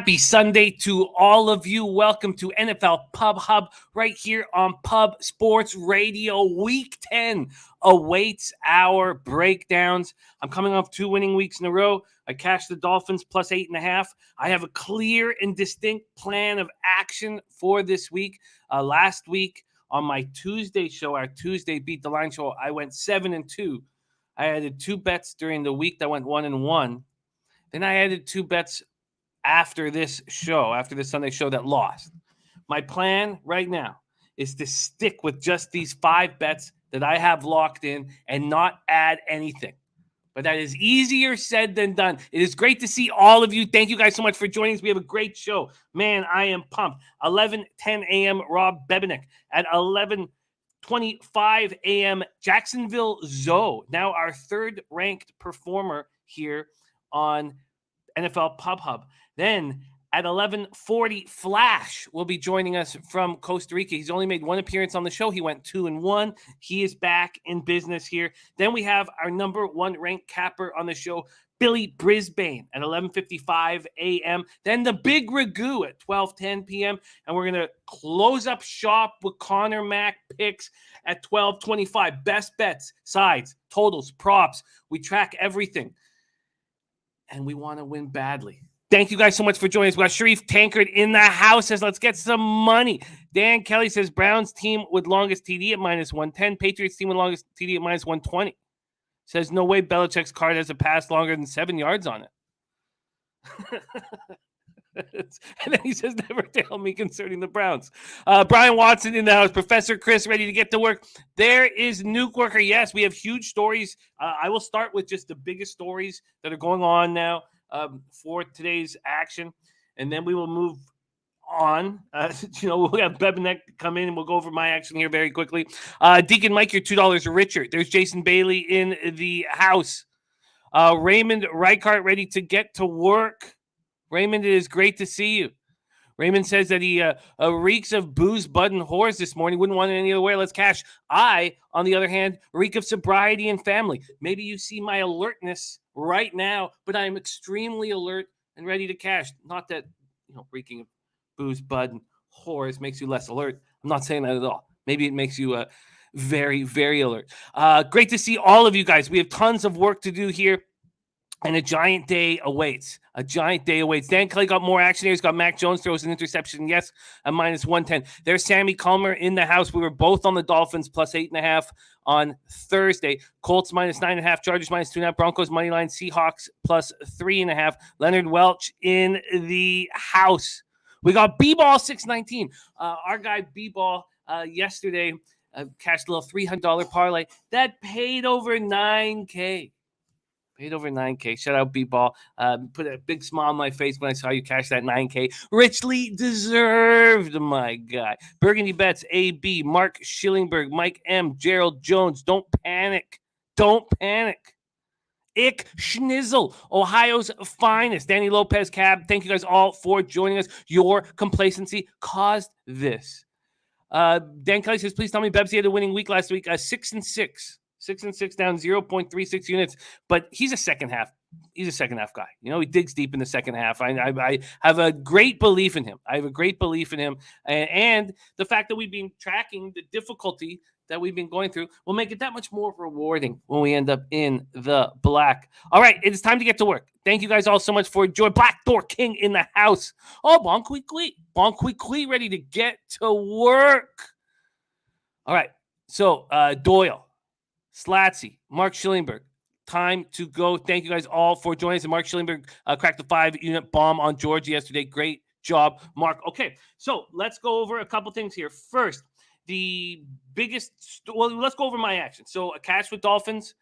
Happy Sunday to all of you. Welcome to NFL Pub Hub right here on Pub Sports Radio. Week 10 awaits our breakdowns. I'm coming off 2 winning weeks in a row. I cashed the Dolphins plus 8.5. I have a clear and distinct plan of action for this week. Last week on my Tuesday show, our Tuesday Beat the Line show, I went 7-2. I added 2 bets during the week that went 1-1. Then I added 2 bets after this Sunday show that lost. My plan right now is to stick with just these 5 bets that I have locked in and not add anything. But that is easier said than done. It is great to see all of you. Thank you guys so much for joining us. We have a great show. Man, I am pumped. 11:10 a.m. Rob Bebenek. At 11:25 a.m. Jacksonville Zoe, now our 3rd-ranked performer here on NFL Pub Hub. Then at 11:40, Flash will be joining us from Costa Rica. He's only made 1 appearance on the show. He went 2-1. He is back in business here. Then we have our number 1 ranked capper on the show, Billy Brisbane, at 11:55 a.m. Then the big Ragu at 12:10 p.m. And we're going to close up shop with Connor Mack picks at 12:25. Best bets, sides, totals, props. We track everything. And we want to win badly. Thank you guys so much for joining us. We got Sharif Tankard in the house. Says, let's get some money. Dan Kelly says, Browns team with longest TD at -110. Patriots team with longest TD at -120. Says, no way Belichick's card has a pass longer than 7 yards on it. And then he says, never tell me concerning the Browns. Brian Watson in the house. Professor Chris ready to get to work. There is Nuke Worker. Yes, we have huge stories. I will start with just the biggest stories that are going on now for today's action. And then we will move on. We'll have Bebenek come in and we'll go over my action here very quickly. Deacon Mike, you're $2 richer. There's Jason Bailey in the house. Raymond Reichart ready to get to work. Raymond, it is great to see you. Raymond says that he reeks of booze, bud, and whores this morning. Wouldn't want it any other way. Let's cash. I, on the other hand, reek of sobriety and family. Maybe you see my alertness right now, but I am extremely alert and ready to cash. Not that, reeking of booze, bud, and whores makes you less alert. I'm not saying that at all. Maybe it makes you very, very alert. Great to see all of you guys. We have tons of work to do here. And a giant day awaits. Dan Kelly got more action here. He's got Mac Jones throws an interception. Yes, a -110. There's Sammy Culmer in the house. We were both on the Dolphins plus 8.5 on Thursday. Colts -9.5. Chargers -2.5. Broncos money line. Seahawks plus 3.5. Leonard Welch in the house. We got B-Ball 619. Our guy B-Ball yesterday cashed a little $300 parlay that paid over $9K. Paid over $9K. Shout out B-Ball. Put a big smile on my face when I saw you cash that $9K. Richly deserved, my guy. Burgundy Bets, AB, Mark Schillingberg, Mike M, Gerald Jones. Don't panic. Ick Schnizzle, Ohio's finest. Danny Lopez Cab. Thank you guys all for joining us. Your complacency caused this. Dan Kelly says, please tell me Bebsie had a winning week last week. 6-6. 6-6 down 0.36 units, but he's a second half. He's a second half guy. He digs deep in the second half. I have a great belief in him. And the fact that we've been tracking the difficulty that we've been going through will make it that much more rewarding when we end up in the black. All right, it is time to get to work. Thank you guys all so much for joining. Blackdoor King in the house. Oh, Bon Quickly, ready to get to work. All right, so Doyle, Slatsy, Mark Schillingberg, time to go. Thank you guys all for joining us. And Mark Schillingberg cracked the 5-unit bomb on Georgia yesterday. Great job, Mark. Okay, so let's go over a couple things here. First, let's go over my action. So a cash with Dolphins,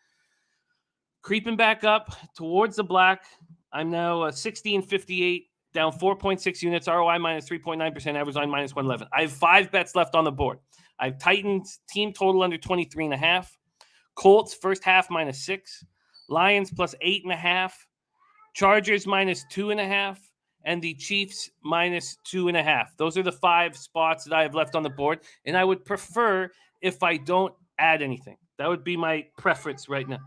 creeping back up towards the black. I'm now 16.58, down 4.6 units, ROI -3.9%, average line -111. I have 5 bets left on the board. I have Titans team total under 23.5. Colts first half -6, Lions plus 8.5, Chargers -2.5, and the Chiefs -2.5. Those are the 5 spots that I have left on the board, and I would prefer if I don't add anything. That would be my preference right now.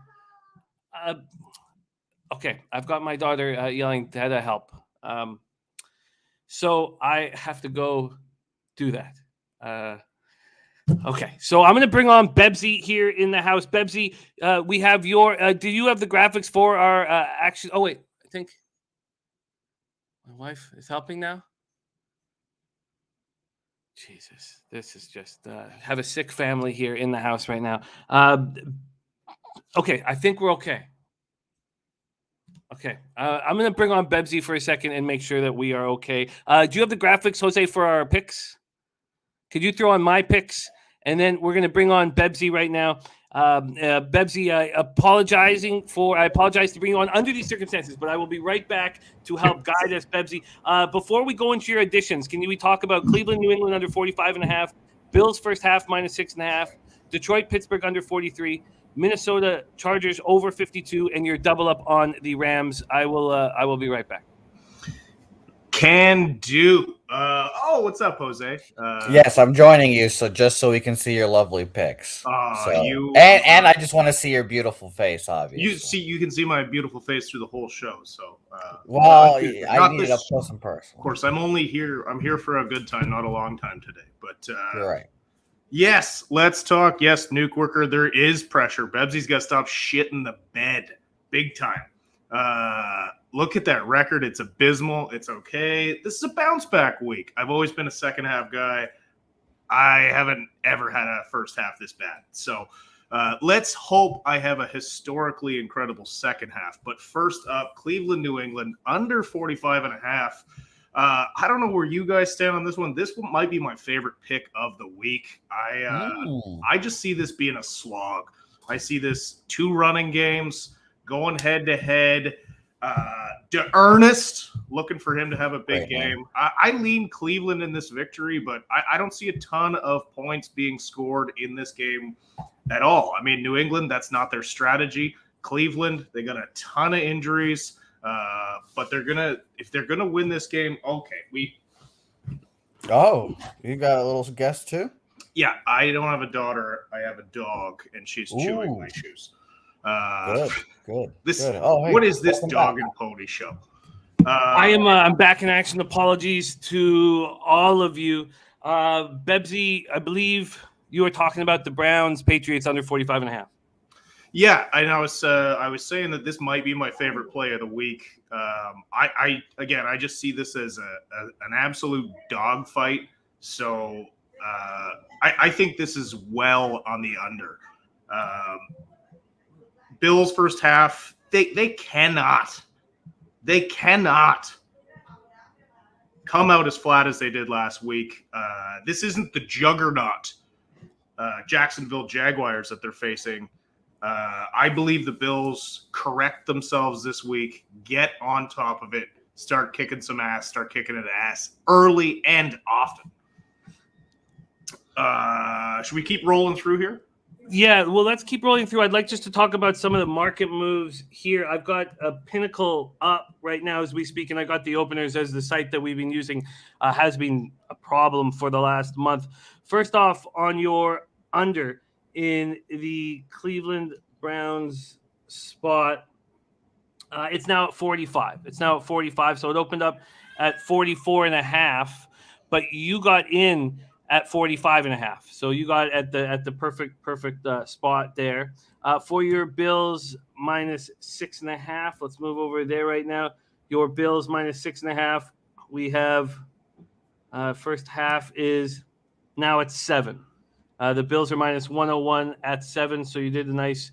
Okay, I've got my daughter yelling to help. So I have to go do that. Okay, so I'm going to bring on Bebsie here in the house. Bebsie, we have your. Do you have the graphics for our action? Oh wait, I think my wife is helping now. Jesus, this is just have a sick family here in the house right now. Okay, I think we're okay. Okay, I'm going to bring on Bebsie for a second and make sure that we are okay. Do you have the graphics, Jose, for our picks? Could you throw on my picks? And then we're going to bring on Bebsie right now. Bebsie, I apologize to bring you on under these circumstances, but I will be right back to help guide us, Bebsie. Before we go into your additions, we talk about Cleveland, New England under 45.5, Bills first half -6.5, Detroit-Pittsburgh under 43, Minnesota Chargers over 52, and your double up on the Rams. I will be right back. Can do. What's up, Jose? Yes, I'm joining you, so we can see your lovely pics. And I just want to see your beautiful face, obviously. You can see my beautiful face through the whole show. So, I need it up close and personal. Of course, I'm here for a good time, not a long time today. But you're right. Yes, let's talk. Yes, Nuke Worker, there is pressure. Bebsie's got to stop shitting the bed, big time. Look at that record. It's abysmal. It's okay. This is a bounce back week. I've always been a second half guy. I haven't ever had a first half this bad. So let's hope I have a historically incredible second half. But first up, Cleveland, New England, under 45.5. I don't know where you guys stand on this one. This one might be my favorite pick of the week. I just see this being a slog. I see this 2 running games going head to head. Ernest, looking for him to have a big game. I lean Cleveland in this victory, but I don't see a ton of points being scored in this game at all. I mean, New England, that's not their strategy. Cleveland, they got a ton of injuries, but if they're gonna win this game, okay. Oh, you got a little guess too? Yeah, I don't have a daughter. I have a dog, and she's chewing my shoes. Good. What is this dog and pony show? I'm back in action. Apologies to all of you. Bebsie, I believe you were talking about the Browns Patriots under 45.5. Yeah, and I was saying that this might be my favorite play of the week. I just see this as an absolute dogfight. So I think this is well on the under. Bills first half, they cannot come out as flat as they did last week. This isn't the juggernaut Jacksonville Jaguars that they're facing. I believe the Bills correct themselves this week, get on top of it, start kicking some ass, start kicking it ass early and often. Should we keep rolling through here? Yeah, well, let's keep rolling through. I'd like just to talk about some of the market moves here. I've got a Pinnacle up right now as we speak, and I got the openers as the site that we've been using has been a problem for the last month. First off, on your under in the Cleveland Browns spot, it's now at 45. So it opened up at 44.5, but you got in at 45.5. So you got at the perfect spot there. For your Bills -6.5. Let's move over there right now. Your Bills -6.5. We have first half is now at 7. The Bills are -101 at 7. So you did a nice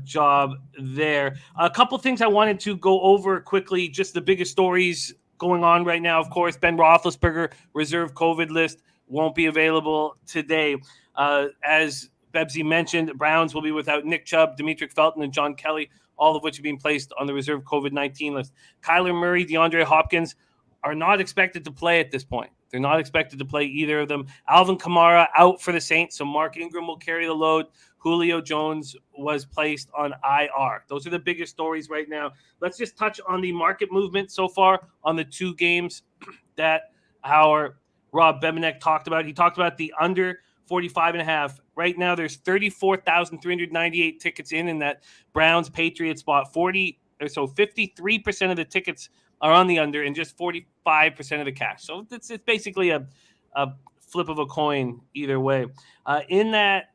job there. A couple things I wanted to go over quickly. Just the biggest stories going on right now. Of course, Ben Roethlisberger reserve COVID list. Won't be available today. As Bebsie mentioned, Browns will be without Nick Chubb, Demetric Felton, and John Kelly, all of which have been placed on the reserve COVID-19 list. Kyler Murray, DeAndre Hopkins are not expected to play at this point. They're not expected to play either of them. Alvin Kamara out for the Saints, so Mark Ingram will carry the load. Julio Jones was placed on IR. Those are the biggest stories right now. Let's just touch on the market movement so far on the 2 games that our Rob Bebenek talked about. He talked about the under 45.5. Right now, there's 34,398 tickets in that Browns-Patriots spot. 53% of the tickets are on the under and just 45% of the cash. So it's basically a flip of a coin either way. In that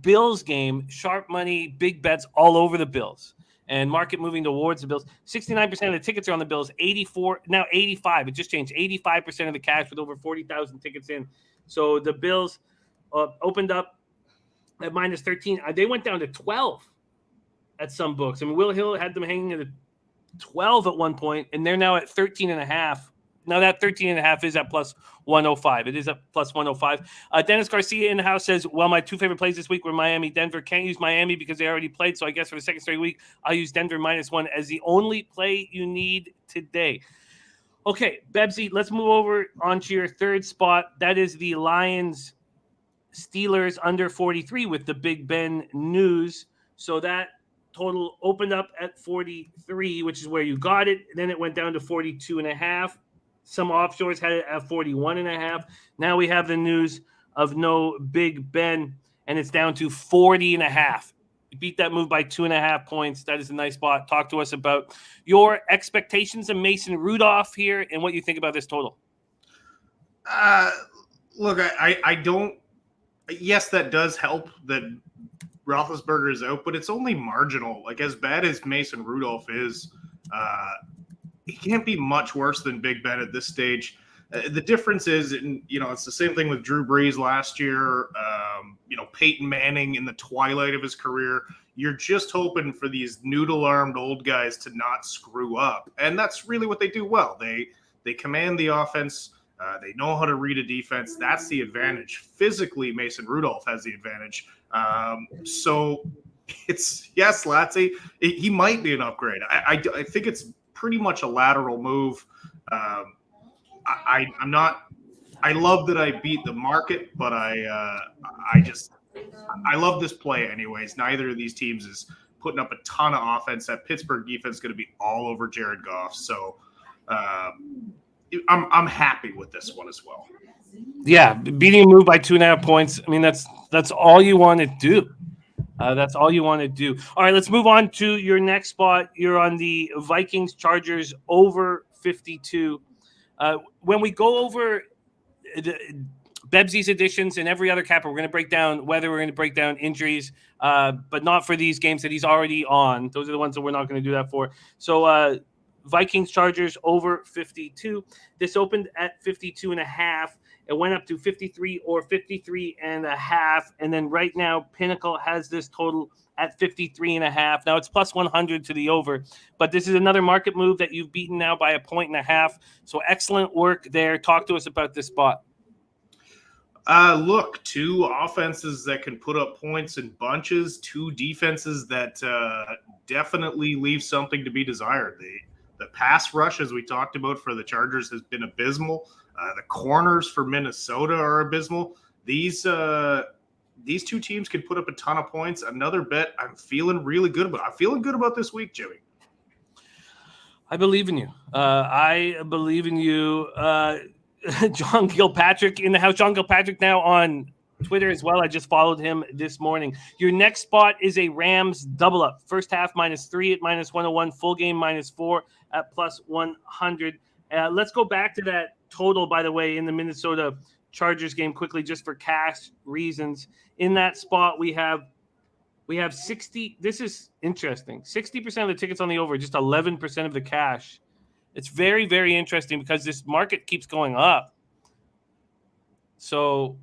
Bills game, sharp money, big bets all over the Bills. And market moving towards the Bills. 69% of the tickets are on the Bills. 84, now 85. It just changed. 85% of the cash with over 40,000 tickets in. So the Bills opened up at minus 13. They went down to 12 at some books. I mean, Will Hill had them hanging at 12 at one point, and they're now at 13.5. Now that 13.5 is at plus 105. It is at plus 105. Dennis Garcia in the house says, well, my two favorite plays this week were Miami, Denver. Can't use Miami because they already played. So I guess for the second straight week, I'll use Denver -1 as the only play you need today. Okay, Bebsie, let's move over onto your third spot. That is the Lions Steelers under 43 with the Big Ben news. So that total opened up at 43, which is where you got it. Then it went down to 42.5. Some offshores had it at 41.5. Now we have the news of no Big Ben, and it's down to 40.5. You beat that move by 2.5 points. That is a nice spot. Talk to us about your expectations of Mason Rudolph here and what you think about this total. Look, I don't. Yes, that does help that Roethlisberger is out, but it's only marginal. Like, as bad as Mason Rudolph is, he can't be much worse than Big Ben at this stage. The difference is, it's the same thing with Drew Brees last year, Peyton Manning in the twilight of his career. You're just hoping for these noodle-armed old guys to not screw up. And that's really what they do well. They command the offense. They know how to read a defense. That's the advantage. Physically, Mason Rudolph has the advantage. So it's, yes, Latsy, he might be an upgrade. I think it's pretty much a lateral move. I'm not. I love that I beat the market, but I love this play anyways. Neither of these teams is putting up a ton of offense. That Pittsburgh defense is going to be all over Jared Goff. So I'm happy with this one as well. Yeah, beating a move by 2.5 points. I mean, that's all you want to do. That's all you want to do. All right, let's move on to your next spot. You're on the Vikings-Chargers over 52. When we go over Bebsie's additions and every other capper, we're going to break down weather, we're going to break down injuries, but not for these games that he's already on. Those are the ones that we're not going to do that for. So Vikings-Chargers over 52. This opened at 52.5. It went up to 53 or 53.5. And then right now, Pinnacle has this total at 53.5. Now it's plus 100 to the over, but this is another market move that you've beaten now by 1.5. So excellent work there. Talk to us about this spot. Look, two offenses that can put up points in bunches, two defenses that definitely leave something to be desired. The pass rush, as we talked about, for the Chargers has been abysmal. The corners for Minnesota are abysmal. These two teams can put up a ton of points. Another bet I'm feeling really good about. I'm feeling good about this week, Jimmy. I believe in you. I believe in you. John Gilpatrick in the house. John Gilpatrick now on Twitter as well. I just followed him this morning. Your next spot is a Rams double up. First half -3 at -101. Full game -4 at plus 100. Let's go back to that total, by the way, in the Minnesota Chargers game quickly, just for cash reasons. In that spot, we have 60. This is interesting. 60% of the tickets on the over, just 11% of the cash. It's very, very interesting because this market keeps going up. So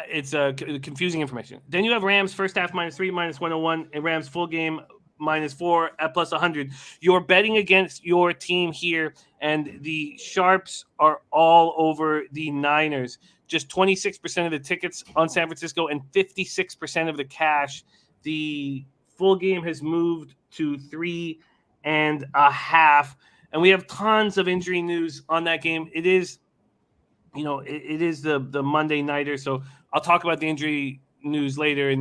it's confusing information. Then you have Rams first half -3, -101, and Rams full game -4 at plus 100. You're betting against your team here, and the sharps are all over the Niners. Just 26% of the tickets on San Francisco and 56% of the cash. The full game has moved to 3.5. And we have tons of injury news on that game. It is, it is the Monday nighter. So I'll talk about the injury news later.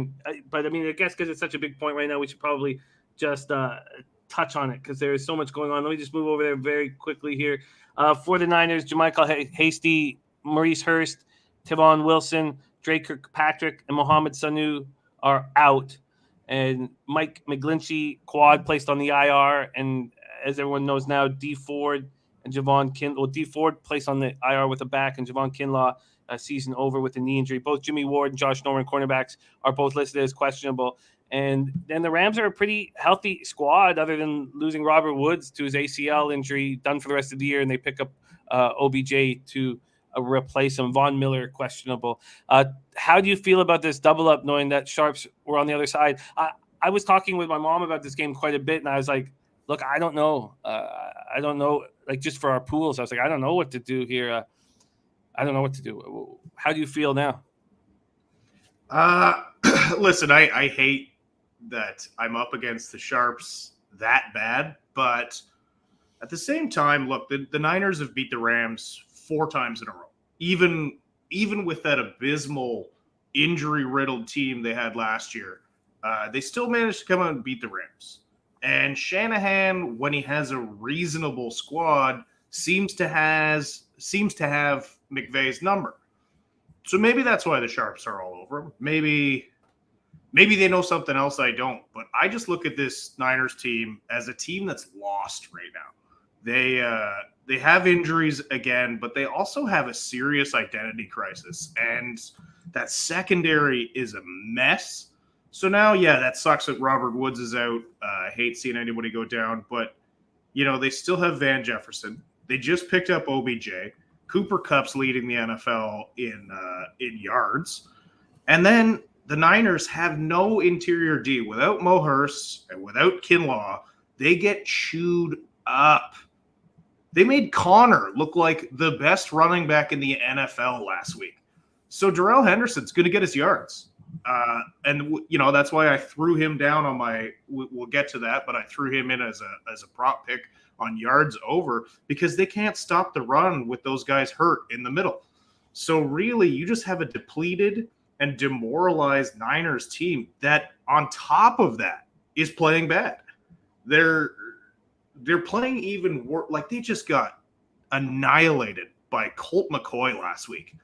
But I mean, I guess because it's such a big point right now, we should probably just touch on it because there is so much going on. Let me just move over there very quickly here. For the Niners, JaMychal Hasty, Maurice Hurst, Tavon Wilson, Drake Kirkpatrick, and Mohamed Sanu are out. And Mike McGlinchey, quad, placed on the IR. And as everyone knows now, D Ford and Javon Kinlaw. Well, D Ford placed on the IR with a back, and Javon Kinlaw season over with a knee injury. Both Jimmy Ward and Josh Norman, cornerbacks, are both listed as questionable. And then the Rams are a pretty healthy squad, other than losing Robert Woods to his ACL injury, done for the rest of the year, and they pick up OBJ to replace him. Von Miller, questionable. How do you feel about this double up, knowing that Sharps were on the other side? I was talking with my mom about this game quite a bit, and I was like, look, I don't know. I don't know, like, just for our pools. I was like, I don't know what to do here. I don't know what to do. How do you feel now? Listen, I hate that I'm up against the Sharps that bad, but at the same time, look, the Niners have beat the Rams 4 times in a row. Even with that abysmal injury-riddled team they had last year, they still managed to come out and beat the Rams. And Shanahan, when he has a reasonable squad, seems to have McVay's number. So maybe that's why the Sharps are all over him. Maybe they know something else I don't. But I just look at this Niners team as a team that's lost right now. They have injuries again, but they also have a serious identity crisis. And that secondary is a mess. So now, yeah, that sucks that Robert Woods is out. I hate seeing anybody go down. But, they still have Van Jefferson. They just picked up OBJ. Cooper Kupp's leading the NFL in yards. And then the Niners have no interior D. Without Mo Hurst and without Kinlaw, they get chewed up. They made Connor look like the best running back in the NFL last week. So Darrell Henderson's going to get his yards. And that's why I threw him down on we'll get to that, but I threw him in as a prop pick on yards over, because they can't stop the run with those guys hurt in the middle. So really, you just have a depleted and demoralized Niners team that, on top of that, is playing bad. They're playing even worse. Like, they just got annihilated by Colt McCoy last week.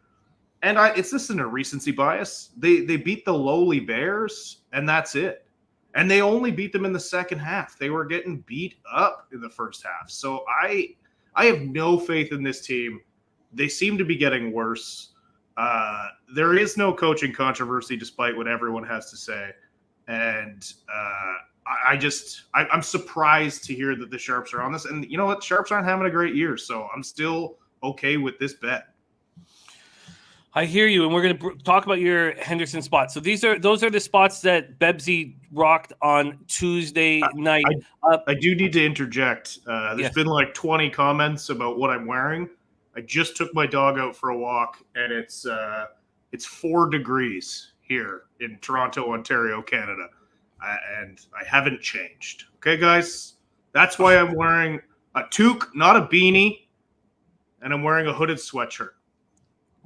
And this isn't a recency bias. They beat the lowly Bears, and that's it. And they only beat them in the second half. They were getting beat up in the first half. So I have no faith in this team. They seem to be getting worse. There is no coaching controversy, despite what everyone has to say. And I'm surprised to hear that the Sharps are on this. And you know what? Sharps aren't having a great year. So I'm still okay with this bet. I hear you, and we're going to talk about your Henderson spots. So those are the spots that Bebsie rocked on Tuesday night. I do need to interject. There's been like 20 comments about what I'm wearing. I just took my dog out for a walk, and it's 4 degrees here in Toronto, Ontario, Canada, and I haven't changed. Okay, guys, that's why I'm wearing a toque, not a beanie, and I'm wearing a hooded sweatshirt.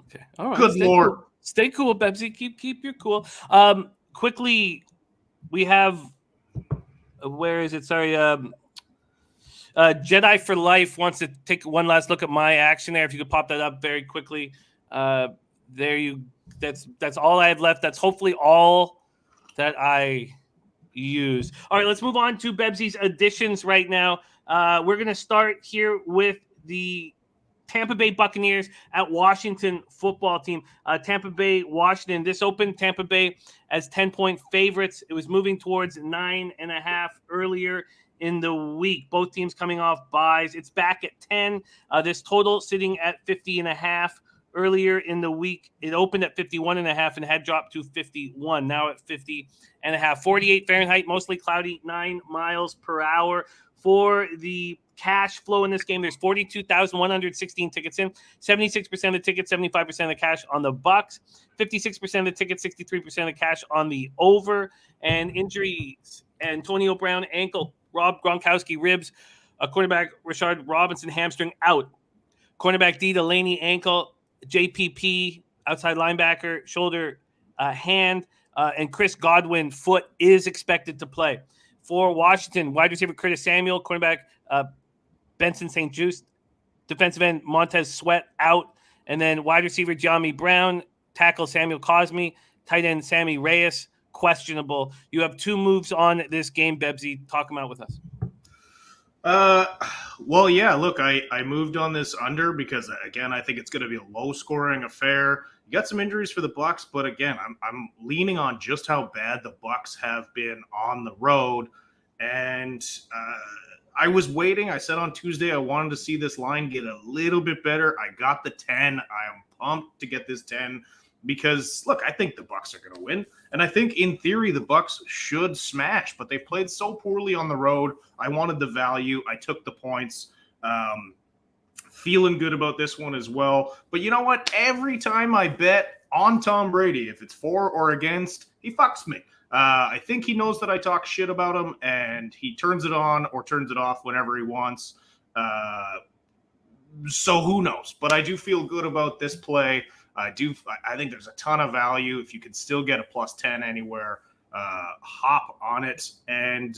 Okay. All right. Good Lord. Cool. Stay cool, Bebsie. Keep your cool. Quickly, we have where is it? Sorry. Jedi for Life wants to take one last look at my action there. If you could pop that up very quickly. That's all I have left. That's hopefully all that I use. All right, let's move on to Bebsie's additions right now. We're going to start here with the Tampa Bay Buccaneers at Washington football team. Tampa Bay-Washington. This opened Tampa Bay as 10-point favorites. It was moving towards 9.5 earlier in the week. Both teams coming off byes. It's back at 10. This total sitting at 50.5. Earlier in the week, it opened at 51.5 and had dropped to 51. Now at 50.5. 48 Fahrenheit, mostly cloudy, 9 miles per hour. For the cash flow in this game, there's 42,116 tickets in. 76% of the tickets, 75% of the cash on the Bucks. 56% of the tickets, 63% of the cash on the over. And injuries: Antonio Brown, ankle. Rob Gronkowski, ribs. Cornerback Rashard Robinson, hamstring, out. Cornerback D Delaney, ankle. JPP, outside linebacker, shoulder, hand. And Chris Godwin, foot, is expected to play. For Washington, wide receiver Curtis Samuel, cornerback Benson St. Juste, defensive end Montez Sweat, out. And then wide receiver Jami Brown, tackle Samuel Cosme, tight end Sammy Reyes, questionable. You have 2 moves on this game, Bebsie. Talk them out with us. Well, yeah, look, I moved on this under because, again, I think it's going to be a low-scoring affair. You got some injuries for the Bucs, but again, I'm leaning on just how bad the Bucs have been on the road. And I was waiting. I said on Tuesday I wanted to see this line get a little bit better. I got the 10. I am pumped to get this 10 because, look, I think the Bucs are going to win. And I think, in theory, the Bucs should smash, but they've played so poorly on the road. I wanted the value. I took the points. Feeling good about this one as well. But you know what? Every time I bet on Tom Brady, if it's for or against, he fucks me. I think he knows that I talk shit about him, and he turns it on or turns it off whenever he wants. So who knows? But I do feel good about this play. I think there's a ton of value. If you can still get a plus 10 anywhere, hop on it. And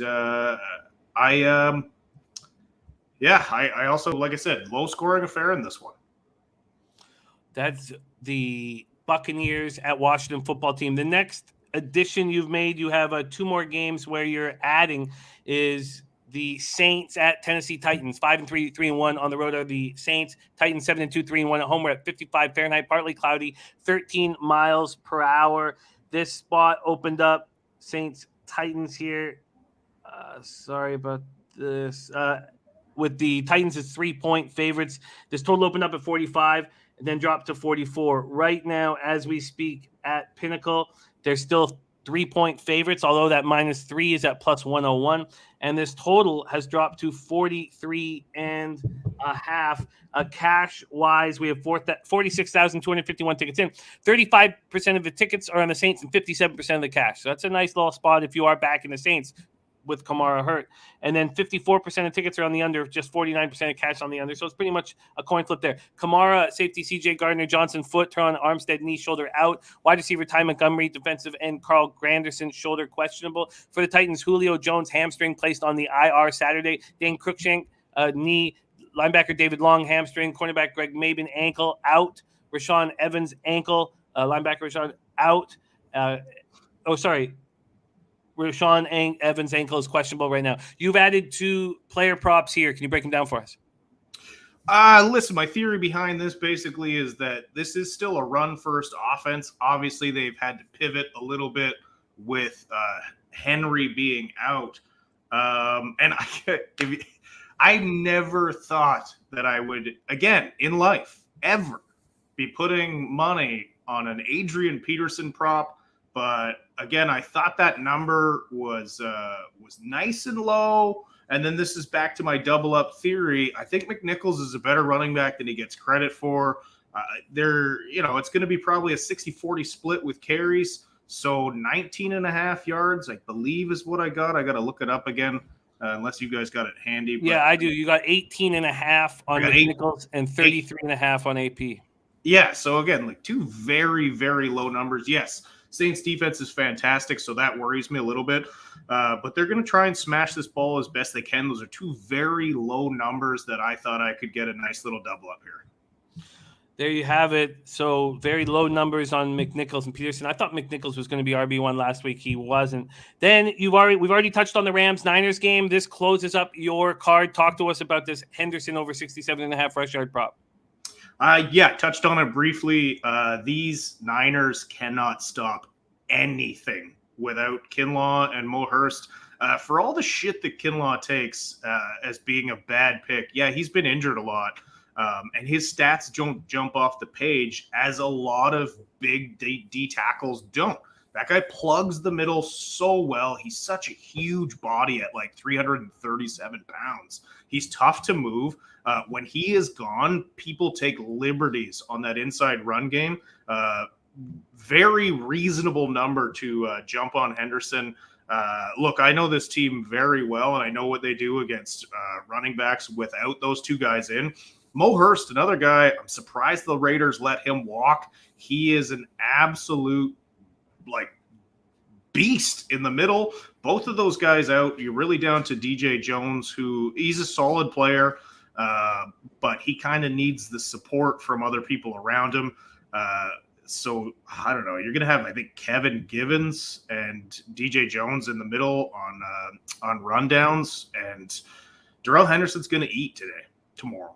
I also, like I said, low scoring affair in this one. That's the Buccaneers at Washington football team. The next addition you've made, you have 2 more games where you're adding, is the Saints at Tennessee Titans. 5-3, 3-1 on the road are the Saints. Titans 7-2, 3-1 at home. We're at 55 Fahrenheit, partly cloudy, 13 miles per hour. This spot opened up Saints Titans here. Sorry about this. With the Titans as 3-point favorites. This total opened up at 45 and then dropped to 44. Right now, as we speak at Pinnacle, they're still 3-point favorites, although that -3 is at plus 101. And this total has dropped to 43.5. Cash-wise, we have 46,251 tickets in. 35% of the tickets are on the Saints and 57% of the cash. So that's a nice little spot if you are back in the Saints with Kamara hurt. And then 54% of tickets are on the under, just 49% of cash on the under. So it's pretty much a coin flip there. Kamara, safety, CJ Gardner-Johnson, foot, Teron Armstead, knee, shoulder out. Wide receiver, Ty Montgomery, defensive end, Carl Granderson, shoulder questionable. For the Titans, Julio Jones, hamstring, placed on the IR Saturday. Dane Cruikshank, knee. Linebacker David Long, hamstring. Cornerback Greg Maben, ankle, out. Rashawn Evans, ankle. Linebacker Rashawn, out. Rashawn Evans' ankle is questionable right now. You've added 2 player props here. Can you break them down for us? Listen, my theory behind this basically is that this is still a run-first offense. Obviously, they've had to pivot a little bit with Henry being out. And I never thought that I would, again, in life, ever be putting money on an Adrian Peterson prop. But again, I thought that number was nice and low. And then this is back to my double up theory. I think McNichols is a better running back than he gets credit for. It's going to be probably a 60-40 split with carries. So 19.5 yards, I believe, is what I got. I got to look it up again, unless you guys got it handy. Yeah, I do. You got 18.5 on McNichols and 33.5 on AP. Yeah. So again, like 2 very, very low numbers. Yes. Saints defense is fantastic, so that worries me a little bit. But they're going to try and smash this ball as best they can. Those are 2 very low numbers that I thought I could get a nice little double up here. There you have it. So very low numbers on McNichols and Peterson. I thought McNichols was going to be RB1 last week. He wasn't. Then we've already touched on the Rams-Niners game. This closes up your card. Talk to us about this Henderson over 67.5 rush yard prop. Touched on it briefly. These Niners cannot stop anything without Kinlaw and Mo Hurst. For all the shit that Kinlaw takes as being a bad pick, he's been injured a lot. And his stats don't jump off the page as a lot of big D tackles don't. That guy plugs the middle so well. He's such a huge body at like 337 pounds. He's tough to move. When he is gone, people take liberties on that inside run game. Very reasonable number to jump on Henderson. Look, I know this team very well, and I know what they do against running backs without those 2 guys in. Mo Hurst, another guy, I'm surprised the Raiders let him walk. He is an absolute beast in the middle. Both of those guys out. You're really down to DJ Jones, who he's a solid player, but he kind of needs the support from other people around him. So I don't know. You're going to have, I think, Kevin Givens and DJ Jones in the middle on rundowns, and Darrell Henderson's going to eat tomorrow.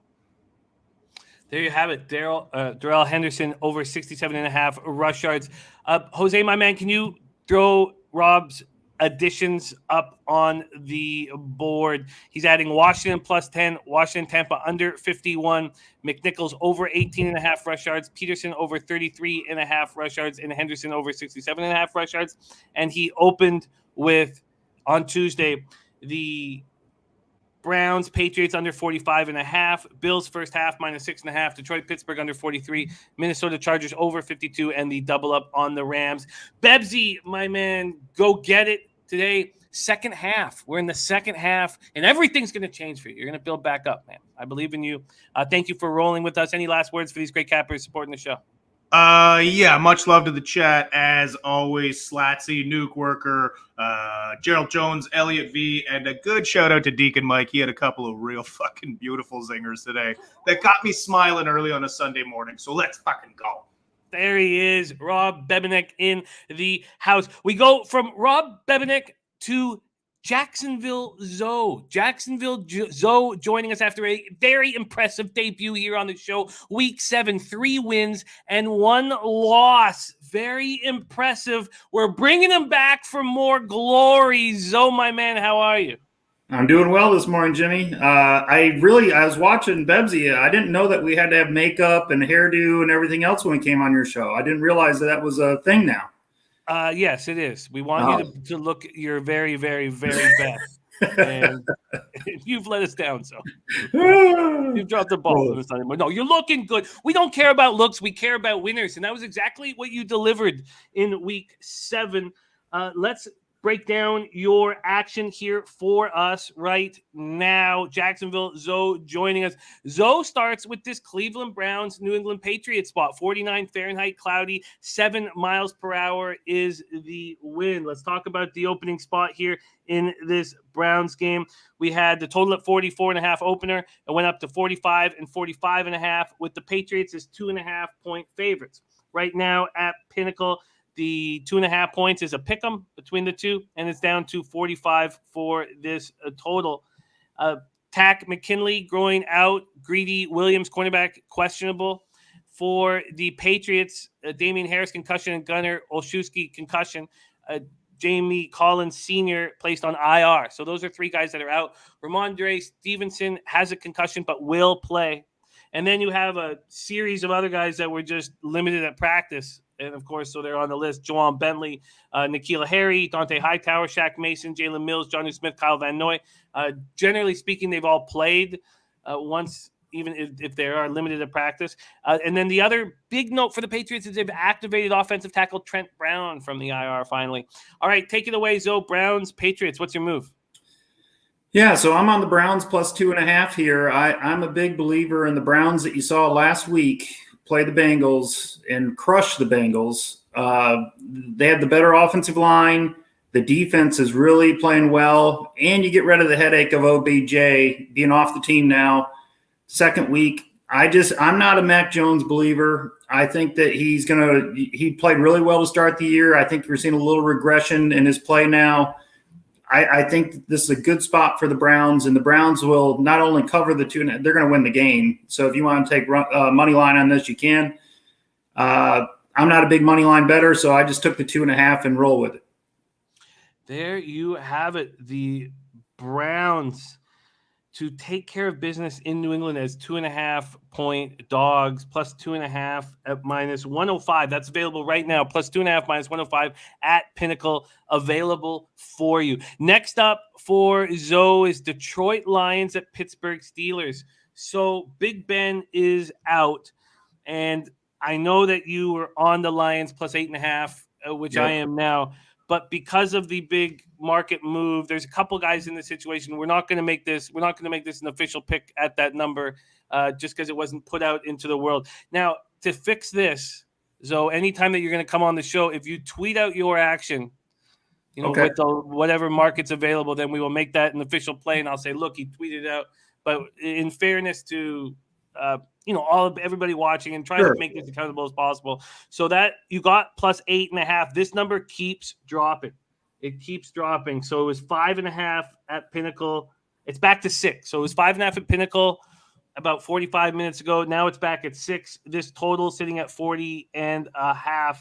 There you have it. Darrell Henderson over 67.5 rush yards. Jose, my man, can you throw Rob's additions up on the board? He's adding Washington plus 10, Washington, Tampa under 51, McNichols over 18.5 rush yards, Peterson over 33.5 rush yards, and Henderson over 67.5 rush yards. And he opened with, on Tuesday, the Browns, Patriots under 45.5, Bills first half minus 6.5, Detroit-Pittsburgh under 43, Minnesota Chargers over 52, and the double up on the Rams. Bebsie, my man, go get it today. Second half. We're in the second half, and everything's going to change for you. You're going to build back up, man. I believe in you. Thank you for rolling with us. Any last words for these great cappers supporting the show? Yeah, much love to the chat as always. Slatsy, Nuke Worker, Gerald Jones, Elliot V, and a good shout out to Deacon Mike. He had a couple of real fucking beautiful zingers today that got me smiling early on a Sunday morning. So let's fucking go. There he is, Rob Bebenek in the house. We go from Rob Bebenek to Jacksonville Zoe. Jacksonville Zoe joining us after a very impressive debut here on the show. Week 7, 3 wins and 1 loss. Very impressive. We're bringing him back for more glory. Zoe, my man, how are you? I'm doing well this morning, Jimmy. I was watching Bebsie. I didn't know that we had to have makeup and hairdo and everything else when we came on your show. I didn't realize that was a thing now. Yes, it is. We want you to look your very, very, very best. And you've let us down, so you've dropped the ball. No, you're looking good. We don't care about looks. We care about winners. And that was exactly what you delivered in week 7. Let's break down your action here for us right now. Jacksonville Zoe joining us. Zoe starts with this Cleveland Browns New England Patriots spot. 49 Fahrenheit, cloudy, 7 miles per hour is the wind. Let's talk about the opening spot here in this Browns game. We had the total at 44.5 opener. It went up to 45 and 45.5 with the Patriots as 2.5-point favorites. Right now at Pinnacle, the 2.5 points is a pick 'em between the two, and it's down to 45 for this total. Tack McKinley growing out. Greedy Williams, cornerback, questionable. For the Patriots, Damian Harris concussion and Gunnar Olszewski concussion. Jamie Collins Sr. placed on IR. So those are 3 guys that are out. Ramondre Stevenson has a concussion but will play. And then you have a series of other guys that were just limited at practice. And, of course, so they're on the list. Juwan Bentley, N'Keal Harry, Dante Hightower, Shaq Mason, Jalen Mills, Johnny Smith, Kyle Van Noy. Generally speaking, they've all played once, even if they are limited at practice. And then the other big note for the Patriots is they've activated offensive tackle Trent Brown from the IR finally. All right, take it away, Zoe. Browns, Patriots, what's your move? Yeah, so I'm on the Browns plus 2.5 here. I'm a big believer in the Browns that you saw last week play the Bengals and crush the Bengals. They have the better offensive line. The defense is really playing well, and you get rid of the headache of OBJ being off the team now. Second week, I'm not a Mac Jones believer. I think that he played really well to start the year. I think we're seeing a little regression in his play now. I think this is a good spot for the Browns, and the Browns will not only cover the 2, they're going to win the game. So if you want to take money line on this, you can. I'm not a big money line bettor, so I just took the 2.5 and roll with it. There you have it. The Browns to take care of business in New England as 2.5-point dogs, plus 2.5 at minus 105. That's available right now. Plus 2.5 minus 105 at Pinnacle, available for you. Next up for Zoe is Detroit Lions at Pittsburgh Steelers. So Big Ben is out, and I know that you were on the Lions plus 8.5, which I am now. But because of the big market move, there's a couple guys in this situation. We're not going to make this an official pick at that number, just because it wasn't put out into the world. Now, to fix this, Zoe, anytime that you're going to come on the show, if you tweet out your action, with whatever market's available, then we will make that an official play, and I'll say, look, he tweeted out. But in fairness to everybody watching and trying to make this accountable as possible. So that you got plus 8.5. This number keeps dropping. It keeps dropping. So it was 5.5 at Pinnacle, It's back to 6. So it was 5.5 at Pinnacle about 45 minutes ago. Now it's back at 6. This total sitting at 40.5.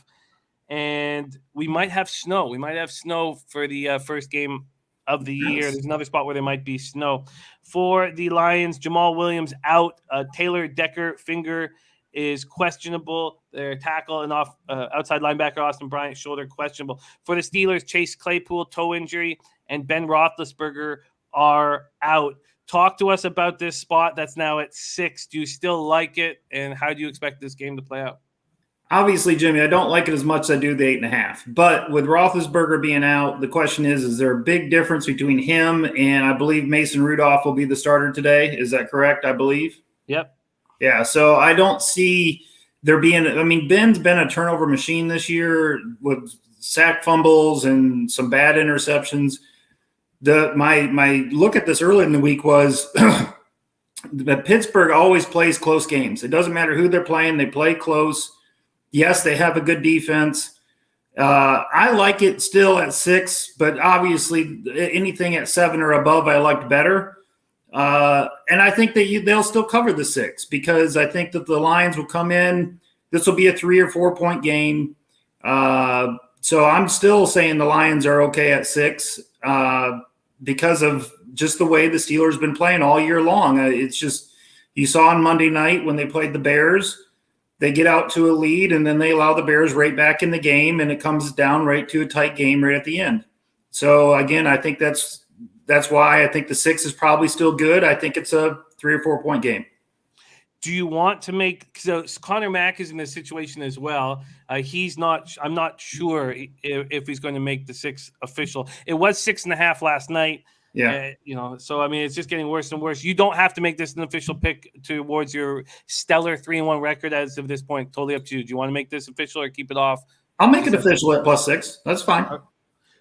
And we might have snow. We might have snow for the first game of the year. There's another spot where there might be snow. For the Lions, Jamal Williams out. Taylor Decker finger is questionable. Their tackle and outside linebacker Austin Bryant shoulder questionable. For the Steelers, Chase Claypool toe injury and Ben Roethlisberger are out. Talk to us about this spot that's now at 6. Do you still like it? And how do you expect this game to play out? Obviously, Jimmy, I don't like it as much as I do the 8.5. But with Roethlisberger being out, the question is there a big difference between him and I believe Mason Rudolph will be the starter today? Is that correct, I believe? Yep. Yeah, so I don't see there being – I mean, Ben's been a turnover machine this year with sack fumbles and some bad interceptions. My look at this early in the week was that Pittsburgh always plays close games. It doesn't matter who they're playing. They play close. Yes, they have a good defense. I like it still at 6, but obviously anything at 7 or above I liked better. And I think that they'll still cover the 6 because I think that the Lions will come in. This will be a 3 or 4 point game. So I'm still saying the Lions are okay at 6 because of just the way the Steelers been playing all year long. It's just you saw on Monday night when they played the Bears. They get out to a lead, and then they allow the Bears right back in the game, and it comes down right to a tight game right at the end. So, again, I think that's why I think the 6 is probably still good. I think it's a 3 or 4 point game. Do you want to make – so Connor Mack is in this situation as well. He's not – I'm not sure if he's going to make the 6 official. It was 6.5 last night. Yeah. So, I mean, it's just getting worse and worse. You don't have to make this an official pick towards your stellar 3-1 record as of this point. Totally up to you. Do you want to make this official or keep it off? I'll make it official at +6. That's fine.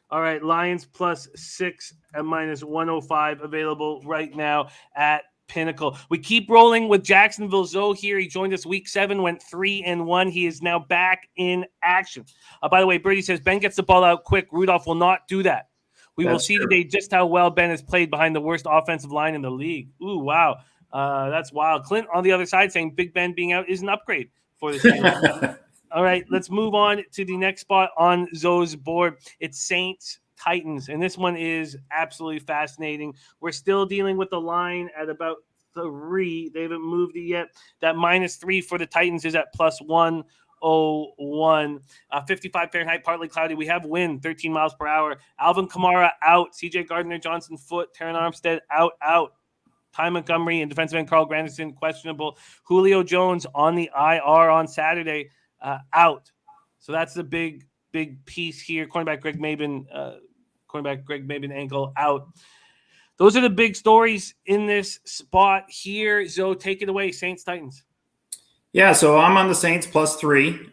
All right. Lions +6 at -105 available right now at Pinnacle. We keep rolling with Jacksonville Zoe here. He joined us week 7, went 3-1. He is now back in action. By the way, Birdie says Ben gets the ball out quick. Rudolph will not do that. We will see today just how well Ben has played behind the worst offensive line in the league. Ooh, wow. That's wild. Clint on the other side saying Big Ben being out is an upgrade for the team. All right, let's move on to the next spot on Zoe's board. It's Saints-Titans, and this one is absolutely fascinating. We're still dealing with the line at about 3. They haven't moved it yet. That -3 for the Titans is at +101. 55 Fahrenheit, partly cloudy. We have wind, 13 miles per hour. Alvin Kamara out. CJ Gardner-Johnson foot. Terran Armstead out. Ty Montgomery and defensive end Carl Granderson questionable. Julio Jones on the IR on Saturday out. So that's the big piece here. Cornerback Greg Maben ankle out. Those are the big stories in this spot here. Zoe, take it away. Saints-Titans. Yeah, so I'm on the Saints +3.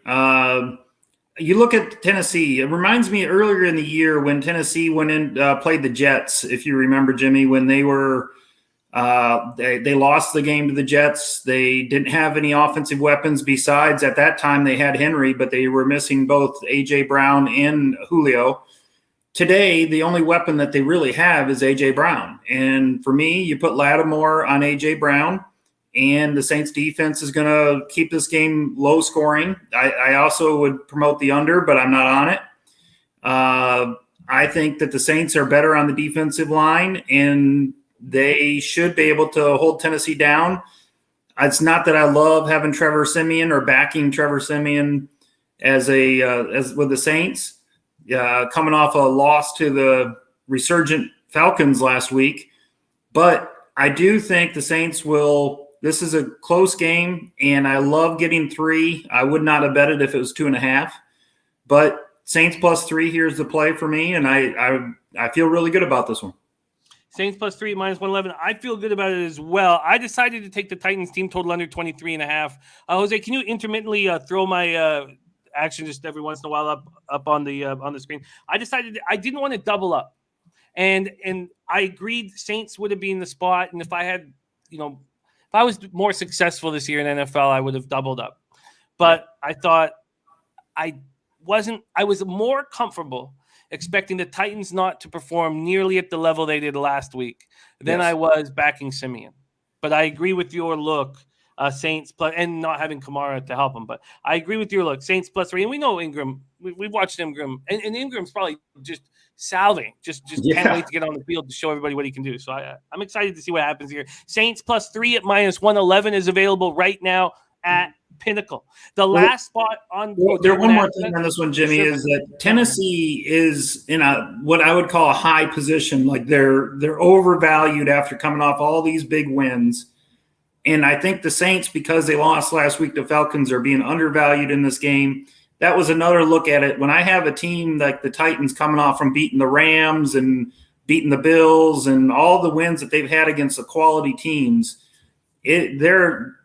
You look at Tennessee. It reminds me earlier in the year when Tennessee went in played the Jets. If you remember, Jimmy, when they were they lost the game to the Jets. They didn't have any offensive weapons besides at that time they had Henry, but they were missing both A.J. Brown and Julio. Today, the only weapon that they really have is A.J. Brown. And for me, you put Lattimore on A.J. Brown, and the Saints defense is going to keep this game low scoring. I also would promote the under, but I'm not on it. I think that the Saints are better on the defensive line, and they should be able to hold Tennessee down. It's not that I love having Trevor Siemian or backing Trevor Siemian as with the Saints, coming off a loss to the resurgent Falcons last week. But I do think the Saints will. This is a close game, and I love getting 3. I would not have bet it if it was 2.5. But Saints +3 here's the play for me, and I feel really good about this one. Saints +3 -111. I feel good about it as well. I decided to take the Titans team total under 23.5. Jose, can you intermittently throw my action just every once in a while up on the screen? I decided I didn't want to double up, and I agreed Saints would have been the spot, and if I had, if I was more successful this year in NFL, I would have doubled up. But I thought I was more comfortable expecting the Titans not to perform nearly at the level they did last week than Yes. I was backing Simeon. But I agree with your look, Saints plus, and not having Kamara to help him. But I agree with your look, Saints +3. And we know Ingram. We've watched Ingram, and Ingram's probably just salving. Just can't wait to get on the field to show everybody what he can do. So I'm excited to see what happens here. Saints +3 at -111 is available right now at Pinnacle. The last spot on one more thing on this one, Jimmy, is that Tennessee is in what I would call a high position. Like they're overvalued after coming off all these big wins. And I think the Saints, because they lost last week to Falcons, are being undervalued in this game. That was another look at it. When I have a team like the Titans coming off from beating the Rams and beating the Bills and all the wins that they've had against the quality teams, their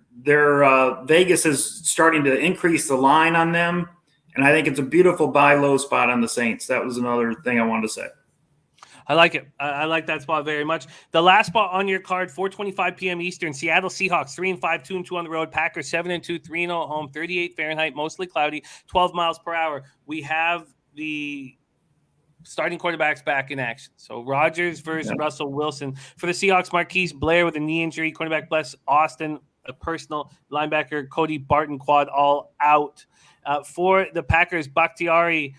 Vegas is starting to increase the line on them. And I think it's a beautiful buy low spot on the Saints. That was another thing I wanted to say. I like it. I like that spot very much. The last spot on your card, 4:25 p.m. Eastern, Seattle Seahawks, 3-5, 2-2 on the road. Packers, 7-2, 3-0 at home, 38 Fahrenheit, mostly cloudy, 12 miles per hour. We have the starting quarterbacks back in action. So Rodgers versus Russell Wilson. For the Seahawks, Marquise Blair with a knee injury, cornerback Bless Austin, a personal, linebacker Cody Barton quad all out. For the Packers, Bakhtiari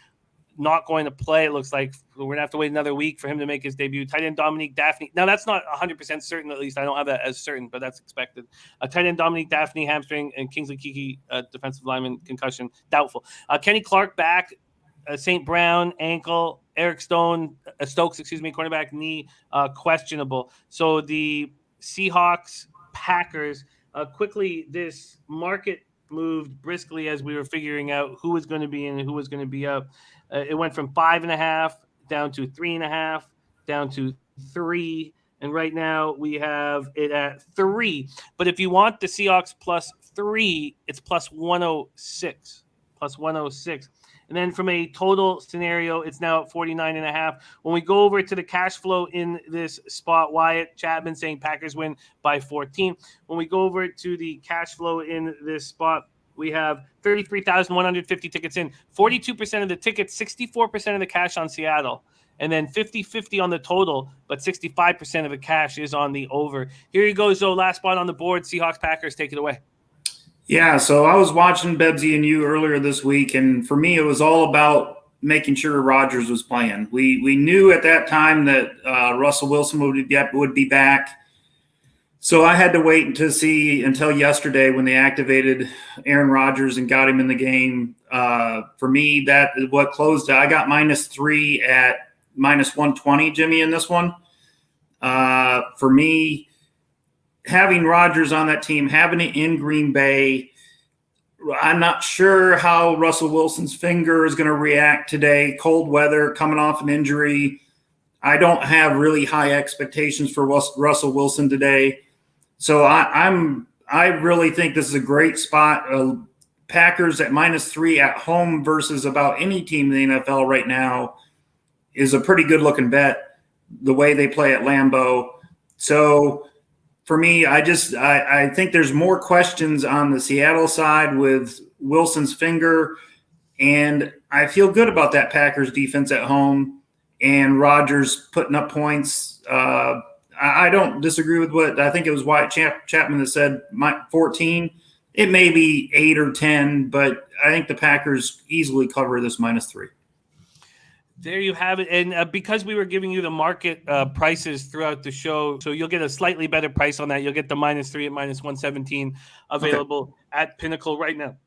not going to play. It looks like we're going to have to wait another week for him to make his debut. Tight end Dominique Daphne. Now, that's not 100% certain, at least. I don't have that as certain, but that's expected. Tight end Dominique Daphne, hamstring, and Kingsley Keke, defensive lineman, concussion, doubtful. Kenny Clark back, St. Brown, ankle, Eric Stokes, cornerback, knee, questionable. So the Seahawks, Packers, quickly, this market moved briskly as we were figuring out who was going to be in and who was going to be out. It went from 5.5 down to 3.5 down to 3. And right now we have it at 3. But if you want the Seahawks +3, it's +106. +106. And then from a total scenario, it's now at 49.5. When we go over to the cash flow in this spot, Wyatt Chapman saying Packers win by 14. When we go over to the cash flow in this spot, we have 33,150 tickets in, 42% of the tickets, 64% of the cash on Seattle, and then 50-50 on the total, but 65% of the cash is on the over. Here you go, Zoe, last spot on the board, Seahawks, Packers, take it away. Yeah, so I was watching Bebsie and you earlier this week, and for me, it was all about making sure Rodgers was playing. We knew at that time that Russell Wilson would be back. So I had to wait until yesterday when they activated Aaron Rodgers and got him in the game. For me, that is what closed it. I got -3 at -120, Jimmy, in this one. For me, having Rodgers on that team, having it in Green Bay, I'm not sure how Russell Wilson's finger is going to react today. Cold weather, coming off an injury. I don't have really high expectations for Russell Wilson today. So I really think this is a great spot. Packers at -3 at home versus about any team in the NFL right now is a pretty good looking bet, the way they play at Lambeau. So for me, I think there's more questions on the Seattle side with Wilson's finger, and I feel good about that Packers defense at home and Rodgers putting up points. I don't disagree with what I think it was Wyatt Chapman that said 14. It may be 8 or 10, but I think the Packers easily cover this -3. There you have it. And because we were giving you the market prices throughout the show, so you'll get a slightly better price on that. You'll get the -3 at -117 available at Pinnacle right now.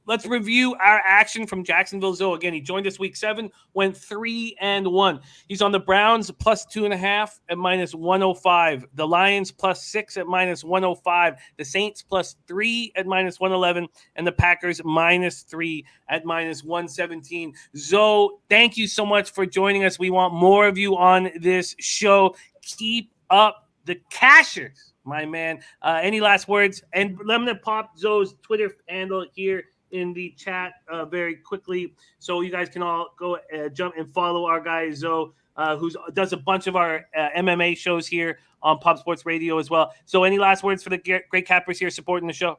Let's review our action from Jacksonville Zoe. Again, he joined us week 7, went 3-1. He's on the Browns +2.5 at -105. The Lions +6 at -105. The Saints +3 at -111. And the Packers -3 at -117. Zoe, thank you so much for joining us. We want more of you on this show. Keep up the cashers, my man. Any last words? And I'm going to pop Zoe's Twitter handle here in the chat very quickly, so you guys can all go jump and follow our guy Zoe, who does a bunch of our MMA shows here on Pop Sports Radio as well. So any last words for the great cappers here supporting the show?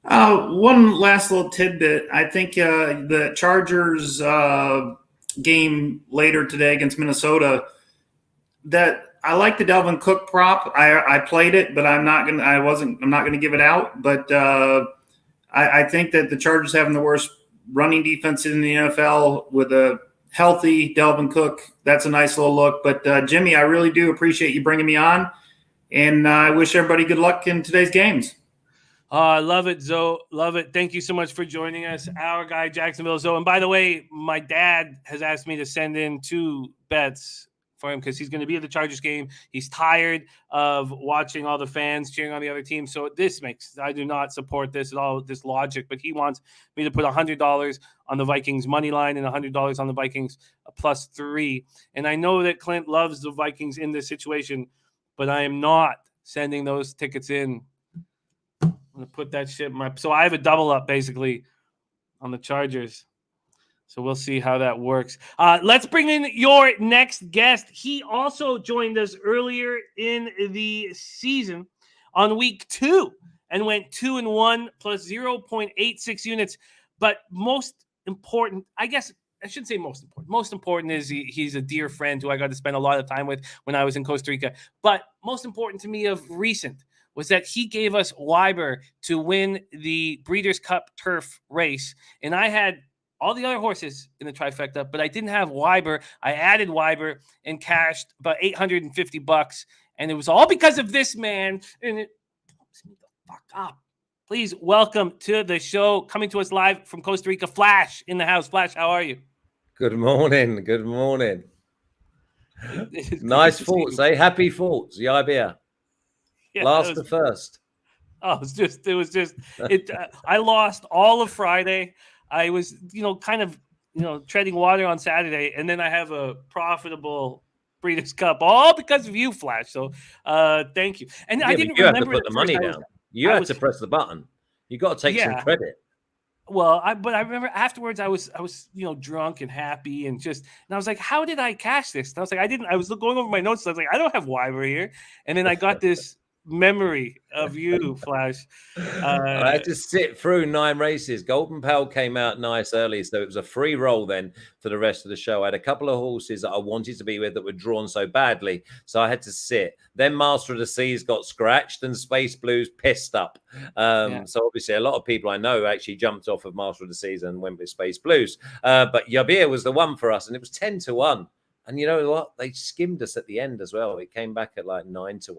One last little tidbit. I think the Chargers game later today against Minnesota that I like the Dalvin Cook prop. I played it, but I'm not gonna give it out. But I think that the Chargers having the worst running defense in the NFL with a healthy Dalvin Cook, that's a nice little look. But Jimmy, I really do appreciate you bringing me on, and I wish everybody good luck in today's games. I love it, Zoe. Love it. Thank you so much for joining us. Our guy, Jacksonville Zoe. And by the way, my dad has asked me to send in 2 bets for him because he's going to be at the Chargers game. He's tired of watching all the fans cheering on the other team. So I do not support this at all, this logic, but he wants me to put $100 on the Vikings money line and $100 on the Vikings +3. And I know that Clint loves the Vikings in this situation, but I am not sending those tickets in. I'm going to put that shit in so I have a double up basically on the Chargers. So we'll see how that works. Let's bring in your next guest. He also joined us earlier in the season on week 2 and went 2-1 plus 0.86 units. But most important, I guess I shouldn't say most important. Most important is he's a dear friend who I got to spend a lot of time with when I was in Costa Rica. But most important to me of recent was that he gave us Weiber to win the Breeders' Cup Turf race. And I had all the other horses in the trifecta, but I didn't have Weiber. I added Weiber and cashed about $850. And it was all because of this man. And it pumps me the fuck up. Please welcome to the show, coming to us live from Costa Rica, Flash in the house. Flash, how are you? Good morning. Good morning. Nice thoughts, eh? Happy thoughts. Yeah, beer. Yeah, last to first. Oh, it was just I lost all of Friday. I was, kind of, treading water on Saturday, and then I have a profitable Breeders' Cup, all because of you, Flash. So, thank you. And I didn't remember have to put the money down. You had to press the button. You got to take some credit. Well, but I remember afterwards I was drunk and happy and I was like, how did I cash this? And I was like, I was going over my notes. I was like, I don't have Weiber here. And then I got this memory of you, Flash. I had to sit through 9 races. Golden Pal came out nice early, so it was a free roll then for the rest of the show. I had a couple of horses that I wanted to be with that were drawn so badly, so I had to sit. Then Master of the Seas got scratched and Space Blues pissed up. So obviously a lot of people I know actually jumped off of Master of the Seas and went with Space Blues. But Yabir was the one for us, and it was 10-1. And you know what? They skimmed us at the end as well. It came back at like 9-1.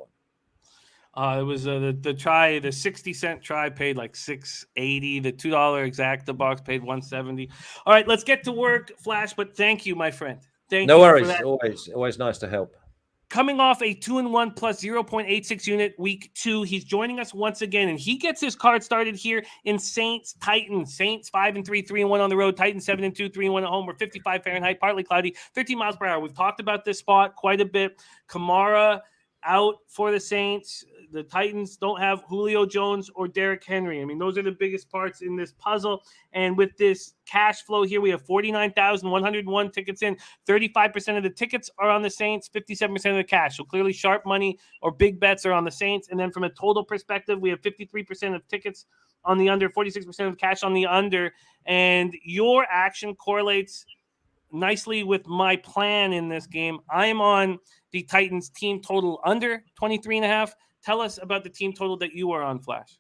It was the 60-cent try paid like $6.80. The $2 exacta box paid $170. All right, let's get to work, Flash. But thank you, my friend. Thank you. No worries. Always nice to help. Coming off a 2-1 plus 0.86 unit week 2, he's joining us once again, and he gets his card started here in Saints Titans. Saints 5-3, 3-1 on the road. Titans 7-2, 3-1 at home. We're 55 Fahrenheit, partly cloudy, 13 miles per hour. We've talked about this spot quite a bit. Kamara out for the Saints. The Titans don't have Julio Jones or Derrick Henry. I mean, those are the biggest parts in this puzzle. And with this cash flow here, we have 49,101 tickets in. 35% of the tickets are on the Saints, 57% of the cash. So clearly sharp money or big bets are on the Saints. And then from a total perspective, we have 53% of tickets on the under, 46% of cash on the under. And your action correlates nicely with my plan in this game. I am on the Titans team total under 23.5. Tell us about the team total that you are on, Flash.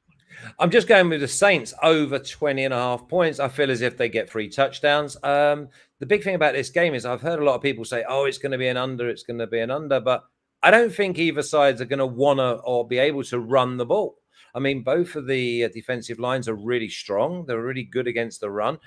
I'm just going with the Saints over 20.5 points. I feel as if they get 3 touchdowns. The big thing about this game is I've heard a lot of people say, oh, it's going to be an under, it's going to be an under. But I don't think either sides are going to want to or be able to run the ball. I mean, both of the defensive lines are really strong. They're really good against the run.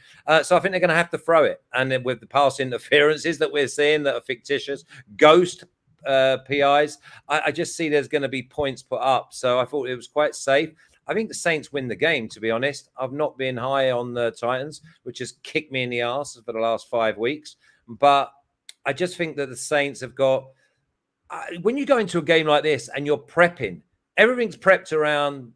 So I think they're going to have to throw it. And then with the pass interferences that we're seeing that are fictitious, ghost PIs, I just see there's going to be points put up. So I thought it was quite safe. I think the Saints win the game, to be honest. I've not been high on the Titans, which has kicked me in the arse for the last 5 weeks. But I just think that the Saints have got... when you go into a game like this and you're prepping, everything's prepped around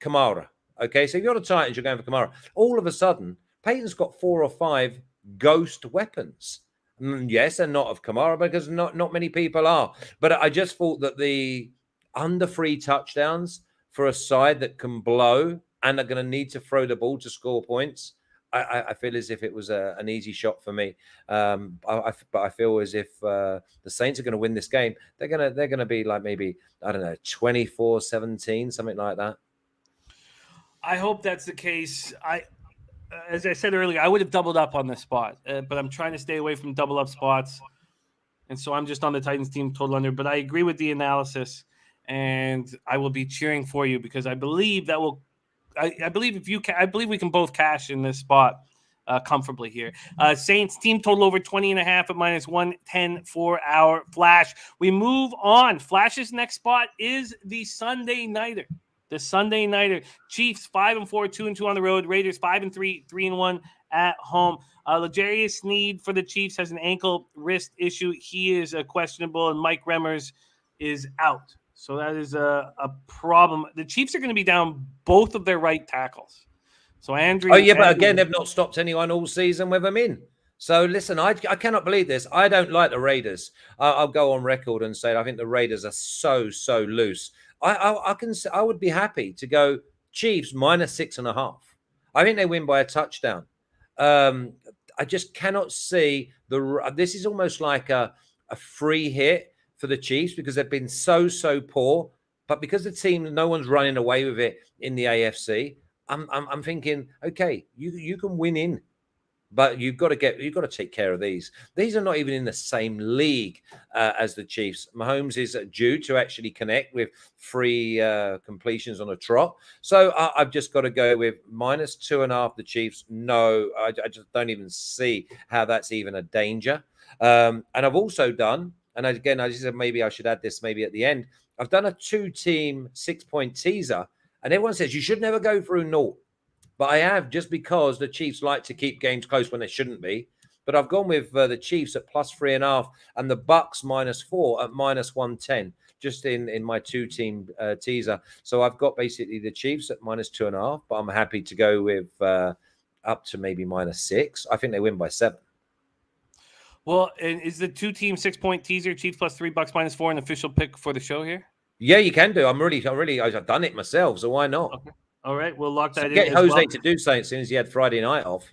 Kamara. Okay, so if you're the Titans, you're going for Kamara. All of a sudden, Peyton's got 4 or 5 ghost weapons. Yes, and not of Kamara, because not many people are. But I just thought that the under 3 touchdowns for a side that can blow and are going to need to throw the ball to score points, I feel as if it was an easy shot for me. But I feel as if the Saints are going to win this game. They're going to be like maybe, I don't know, 24-17, something like that. I hope that's the case. As I said earlier, I would have doubled up on this spot, but I'm trying to stay away from double up spots. And so I'm just on the Titans team total under. But I agree with the analysis, and I will be cheering for you because I believe that will. I believe I believe we can both cash in this spot comfortably here. Saints team total over 20.5 at -110 for our Flash. We move on. Flash's next spot is the Sunday nighter. The Sunday nighter. Chiefs 5-4, 2-2 on the road. Raiders 5-3, 3-1 at home. L'Jarius Sneed for the Chiefs has an ankle wrist issue. He is questionable, and Mike Remmers is out. So that is a problem. The Chiefs are going to be down both of their right tackles. So Andrew. Oh yeah, but again, they've not stopped anyone all season with them in. So listen, I cannot believe this. I don't like the Raiders. I'll go on record and say I think the Raiders are so loose. I would be happy to go Chiefs -6.5. I think they win by a touchdown. I just cannot see this is almost like a free hit for the Chiefs because they've been so poor. But because the team, no one's running away with it in the AFC. I'm thinking, okay, you can win in, but you've got to take care of these. These are not even in the same league as the Chiefs. Mahomes is due to actually connect with 3 completions on a trot. So I've just got to go with -2.5. The Chiefs. No, I just don't even see how that's even a danger. And I've also done, and again, I just said maybe I should add this maybe at the end. I've done a 2-team 6-point teaser, and everyone says you should never go through 0. But I have, just because the Chiefs like to keep games close when they shouldn't be. But I've gone with the Chiefs at +3.5 and the Bucks -4 at -110, just in my 2-team teaser. So I've got basically the Chiefs at -2.5, but I'm happy to go with up to maybe -6. I think they win by 7. Well, and is the 2-team 6-point teaser Chiefs +3, Bucks -4 an official pick for the show here? Yeah, you can do. I've done it myself, so why not? Okay. All right, we'll lock that in. Get Jose to do something as soon as he had Friday night off,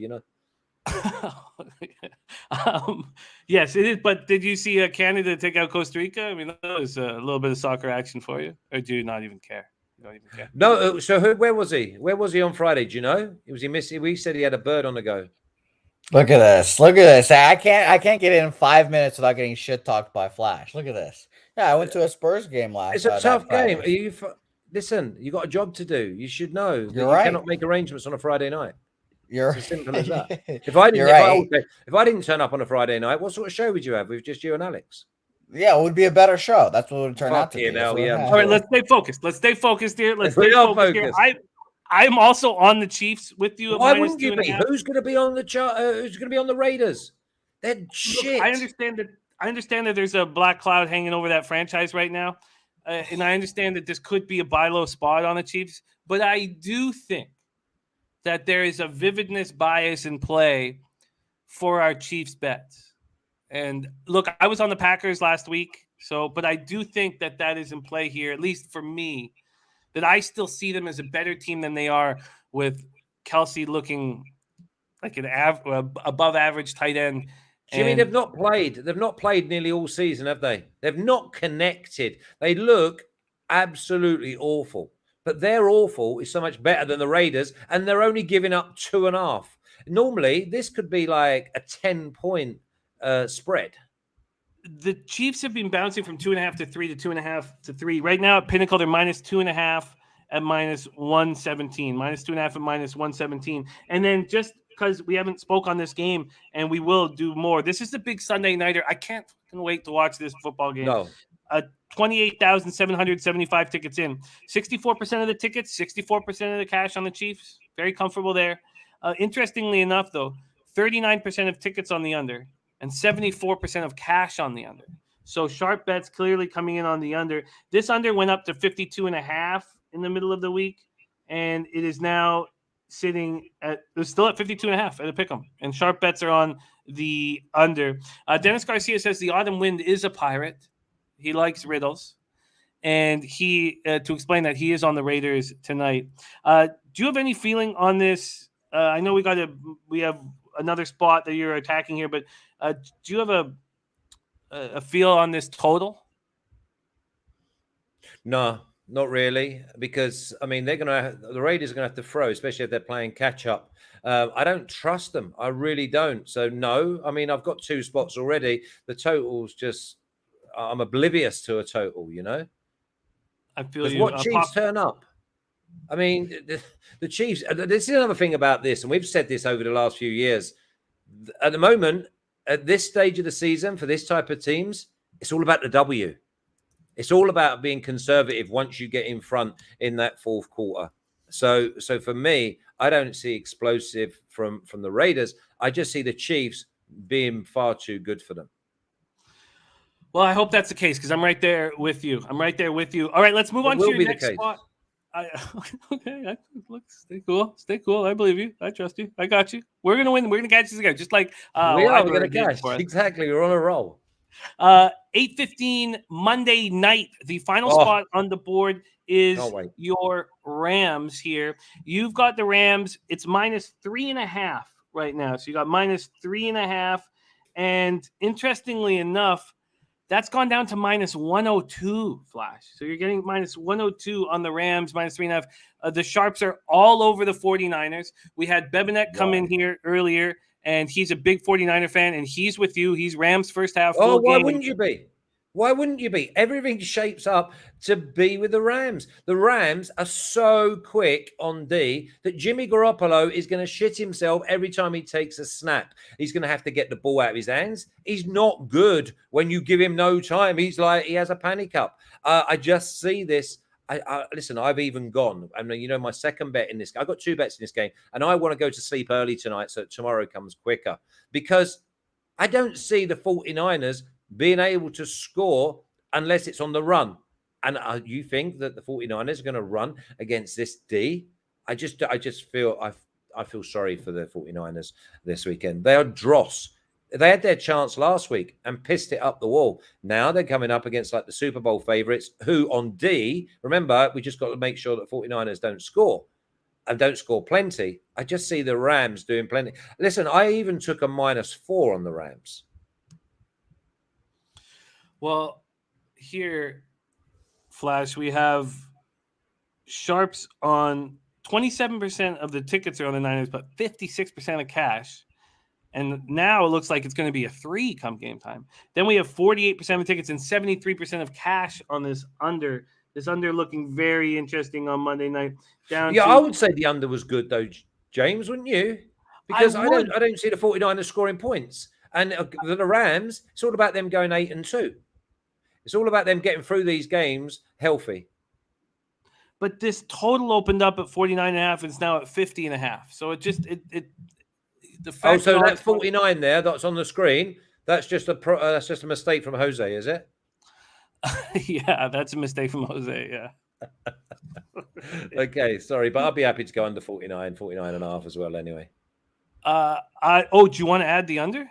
Yes, it is. But did you see Canada take out Costa Rica? I mean, that was a little bit of soccer action for you, or do you not even care? You don't even care. No. So where was he? Where was he on Friday? Do you know? Was he missing? We said he had a bird on the go. Look at this. Look at this. I can't get in 5 minutes without getting shit talked by Flash. Look at this. Yeah, I went to a Spurs game last. It's a tough game. Listen, you got a job to do. You should know. You're right. You cannot make arrangements on a Friday night. It's as simple as that. If I didn't turn up on a Friday night, what sort of show would you have with just you and Alex? Yeah, it would be a better show. That's what it would turn out to be. Yeah. All right, let's stay focused. Let's stay focused here. Here. I'm also on the Chiefs with you. Why wouldn't you be? Who's going to be on the who's going to be on the Raiders? They're shit. I understand that there's a black cloud hanging over that franchise right now. And I understand that this could be a buy low spot on the Chiefs, but I do think that there is a vividness bias in play for our Chiefs bets. And look, I was on the Packers last week, but I do think that is in play here, at least for me, that I still see them as a better team than they are, with Kelsey looking like an above average tight end. Jimmy, they've not played nearly all season, have they? They've not connected. They look absolutely awful, but their awful is so much better than the Raiders, and they're only giving up 2.5. Normally, this could be like a 10-point spread. The Chiefs have been bouncing from 2.5 to 3 to 2.5 to 3. Right now at Pinnacle, they're -2.5 at -117, -2.5 at -117, and then just because we haven't spoke on this game, and we will do more. This is the big Sunday nighter. I can't wait to watch this football game. No. 28,775 tickets in. 64% of the tickets, 64% of the cash on the Chiefs. Very comfortable there. Interestingly enough, though, 39% of tickets on the under and 74% of cash on the under. So sharp bets clearly coming in on the under. This under went up to 52.5 in the middle of the week, and it is now sitting it's still at 52.5 at a pick'em, and sharp bets are on the under. Dennis Garcia says the autumn wind is a pirate. He likes riddles, and he to explain that he is on the Raiders tonight. Do you have any feeling on this I know we have another spot that you're attacking here, but do you have a feel on this total? No, not really, because I mean the Raiders are gonna have to throw, especially if they're playing catch up. I don't trust them. I really don't. So no, I mean I've got 2 spots already. The totals just I'm oblivious to a total. I feel because you. what Chiefs turn up? I mean the Chiefs. This is another thing about this, and we've said this over the last few years. At the moment, at this stage of the season, for this type of teams, it's all about the W. It's all about being conservative once you get in front in that fourth quarter. So for me, I don't see explosive from the Raiders. I just see the Chiefs being far too good for them. Well, I hope that's the case because I'm right there with you. All right, let's move on to your next spot. Okay, look, stay cool. I believe you. I trust you. I got you. We're gonna win. We're gonna catch this again, just like we're gonna catch. Exactly, we're on a roll. 8:15 Monday night. The final spot on the board is your Rams here. You've got the Rams. It's -3.5 right now. So you got -3.5. And interestingly enough, that's gone down to -102, Flash. So you're getting -102 on the Rams, -3.5. The Sharps are all over the 49ers. We had Bebenek come in here earlier, and he's a big 49er fan, and he's with you. He's Rams first half. Why wouldn't you be? Why wouldn't you be? Everything shapes up to be with the Rams. The Rams are so quick on D that Jimmy Garoppolo is going to shit himself every time he takes a snap. He's going to have to get the ball out of his hands. He's not good when you give him no time. He's like, he has a panic up. I just see this. Listen, I've even gone. I mean, my second bet in this, I've got 2 bets in this game, and I want to go to sleep early tonight so tomorrow comes quicker because I don't see the 49ers being able to score unless it's on the run. And you think that the 49ers are going to run against this D? I just feel I feel sorry for the 49ers this weekend. They are dross. They had their chance last week and pissed it up the wall. Now they're coming up against like the Super Bowl favorites who on D, remember, we just got to make sure that 49ers don't score and don't score plenty. I just see the Rams doing plenty. Listen, I even took a -4 on the Rams. Well, here, Flash, we have Sharps on 27% of the tickets are on the Niners, but 56% of cash. And now it looks like it's going to be a 3 come game time. Then we have 48% of tickets and 73% of cash on this under. This under looking very interesting on Monday night. I would say the under was good though, James, wouldn't you? Because I don't see the 49ers scoring points. And the Rams, it's all about them going 8-2. It's all about them getting through these games healthy. But this total opened up at 49.5 and it's now at 50.5. So it just the fact so that 49 there that's on the screen, that's just a mistake from Jose, is it? Yeah, that's a mistake from Jose, yeah. Okay, sorry, but I'll be happy to go under 49.5 as well anyway. Do you want to add the under?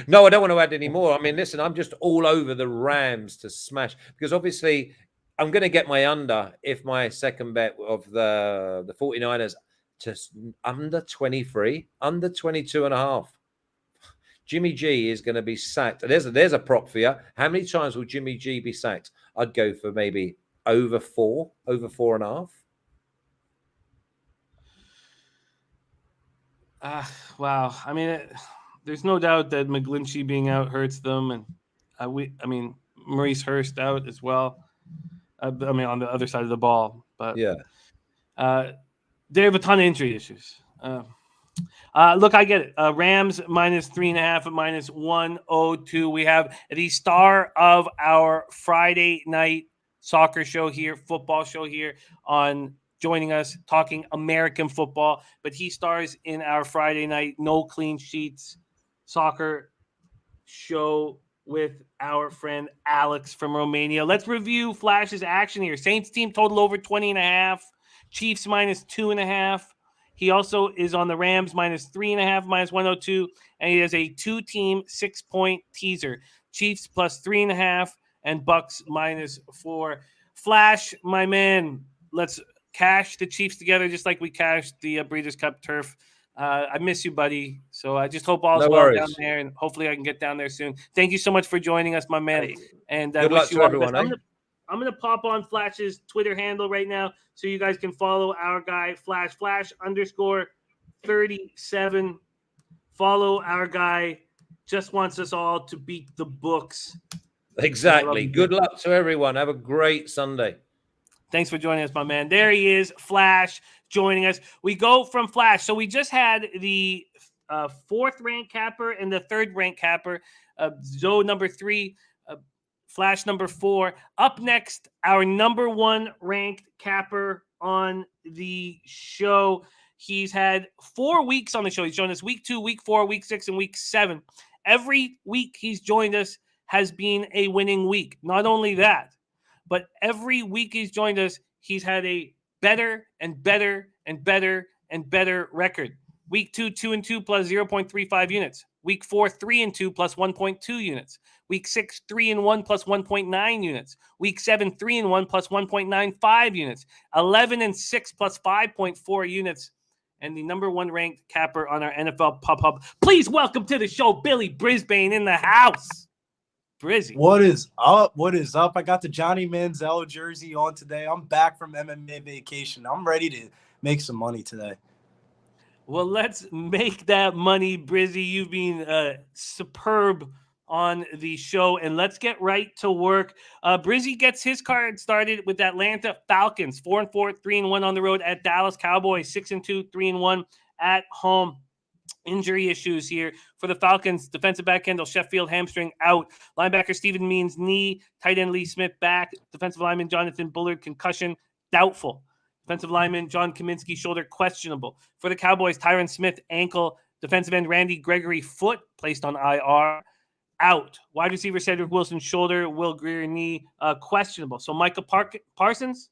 No, I don't want to add any more. I mean, listen, I'm just all over the Rams to smash because obviously I'm going to get my under if my second bet of the 49ers to under 23, under 22.5. Jimmy G is going to be sacked. There's a prop for you. How many times will Jimmy G be sacked? I'd go for maybe over 4, over 4.5. Wow. I mean, there's no doubt that McGlinchey being out hurts them, and Maurice Hurst out as well. On the other side of the ball, but yeah, they have a ton of injury issues. Look, I get it. Rams -3.5 at -102. We have the star of our Friday night soccer show here, football show here on joining us talking American football, but he stars in our Friday night No Clean Sheets soccer show with our friend Alex from Romania. Let's review Flash's action here. Saints team total over 20.5, Chiefs -2.5. He also is on the Rams -3.5, -102, and he has a 2-team 6-point teaser. Chiefs +3.5 and Bucks -4. Flash, my man, let's cash the Chiefs together just like we cashed the Breeders' Cup turf. I miss you, buddy. So I just hope all's well down there, and hopefully I can get down there soon. Thank you so much for joining us, my man. And good luck to everyone. I'm gonna pop on Flash's Twitter handle right now so you guys can follow our guy Flash _37. Follow our guy. Just wants us all to beat the books. Exactly. Good luck to everyone. Have a great Sunday. Thanks for joining us, my man. There he is, Flash, joining us. We go from Flash. So we just had the 4th ranked capper and the 3rd ranked capper, Zoe number 3, Flash number 4. Up next, our number 1 ranked capper on the show. He's had 4 weeks on the show. He's joined us week 2, week 4, week 6, and week 7. Every week he's joined us has been a winning week. Not only that, but every week he's joined us, he's had a better and better and better and better record. Week 2, 2-2 plus 0.35 units. Week 4, 3-2 plus 1.2 units. Week 6, 3-1 plus 1.9 units. Week 7, 3-1 plus 1.95 units. 11-6 plus 5.4 units. And the number 1 ranked capper on our NFL Pub Hub. Please welcome to the show, Billy Brisbane in the house. Brizzy. What is up? What is up? I got the Johnny Manziel jersey on today. I'm back from MMA vacation. I'm ready to make some money today. Well, let's make that money, Brizzy. You've been superb on the show, and let's get right to work. Brizzy gets his card started with Atlanta Falcons, 4-4, 3-1 on the road at Dallas Cowboys, 6-2, 3-1 at home. Injury issues here for the Falcons. Defensive back Kendall Sheffield, hamstring out. Linebacker Stephen Means, knee. Tight end Lee Smith, back. Defensive lineman Jonathan Bullard, concussion, doubtful. Defensive lineman John Kaminsky, shoulder, questionable. For the Cowboys, Tyron Smith, ankle. Defensive end Randy Gregory, foot, placed on IR, out. Wide receiver Cedric Wilson, shoulder. Will Greer, knee, questionable. So Michael Parsons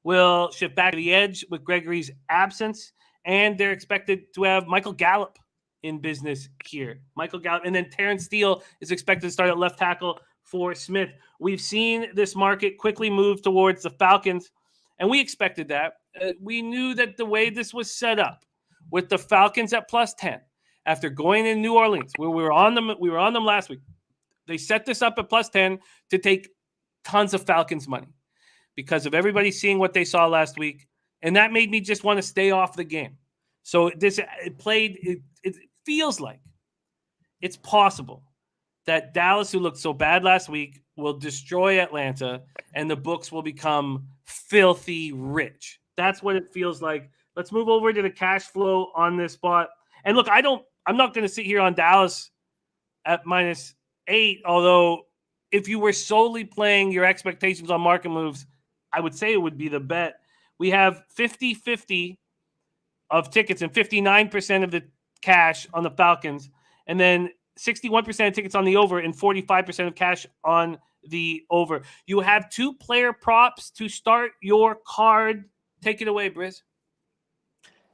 will shift back to the edge with Gregory's absence. And they're expected to have Michael Gallup in business here. Michael Gallup. And then Terrence Steele is expected to start at left tackle for Smith. We've seen this market quickly move towards the Falcons, and we expected that. We knew that the way this was set up with the Falcons at +10, after going in New Orleans, where we were on them last week, they set this up at +10 to take tons of Falcons money because of everybody seeing what they saw last week. And that made me just want to stay off the game. So it feels like it's possible that Dallas, who looked so bad last week, will destroy Atlanta and the books will become filthy rich. That's what it feels like. Let's move over to the cash flow on this spot. And look, I'm not going to sit here on Dallas at -8, although if you were solely playing your expectations on market moves, I would say it would be the bet. We have 50-50 of tickets and 59% of the cash on the Falcons, and then 61% of tickets on the over and 45% of cash on the over. You have 2 player props to start your card. Take it away, Briz.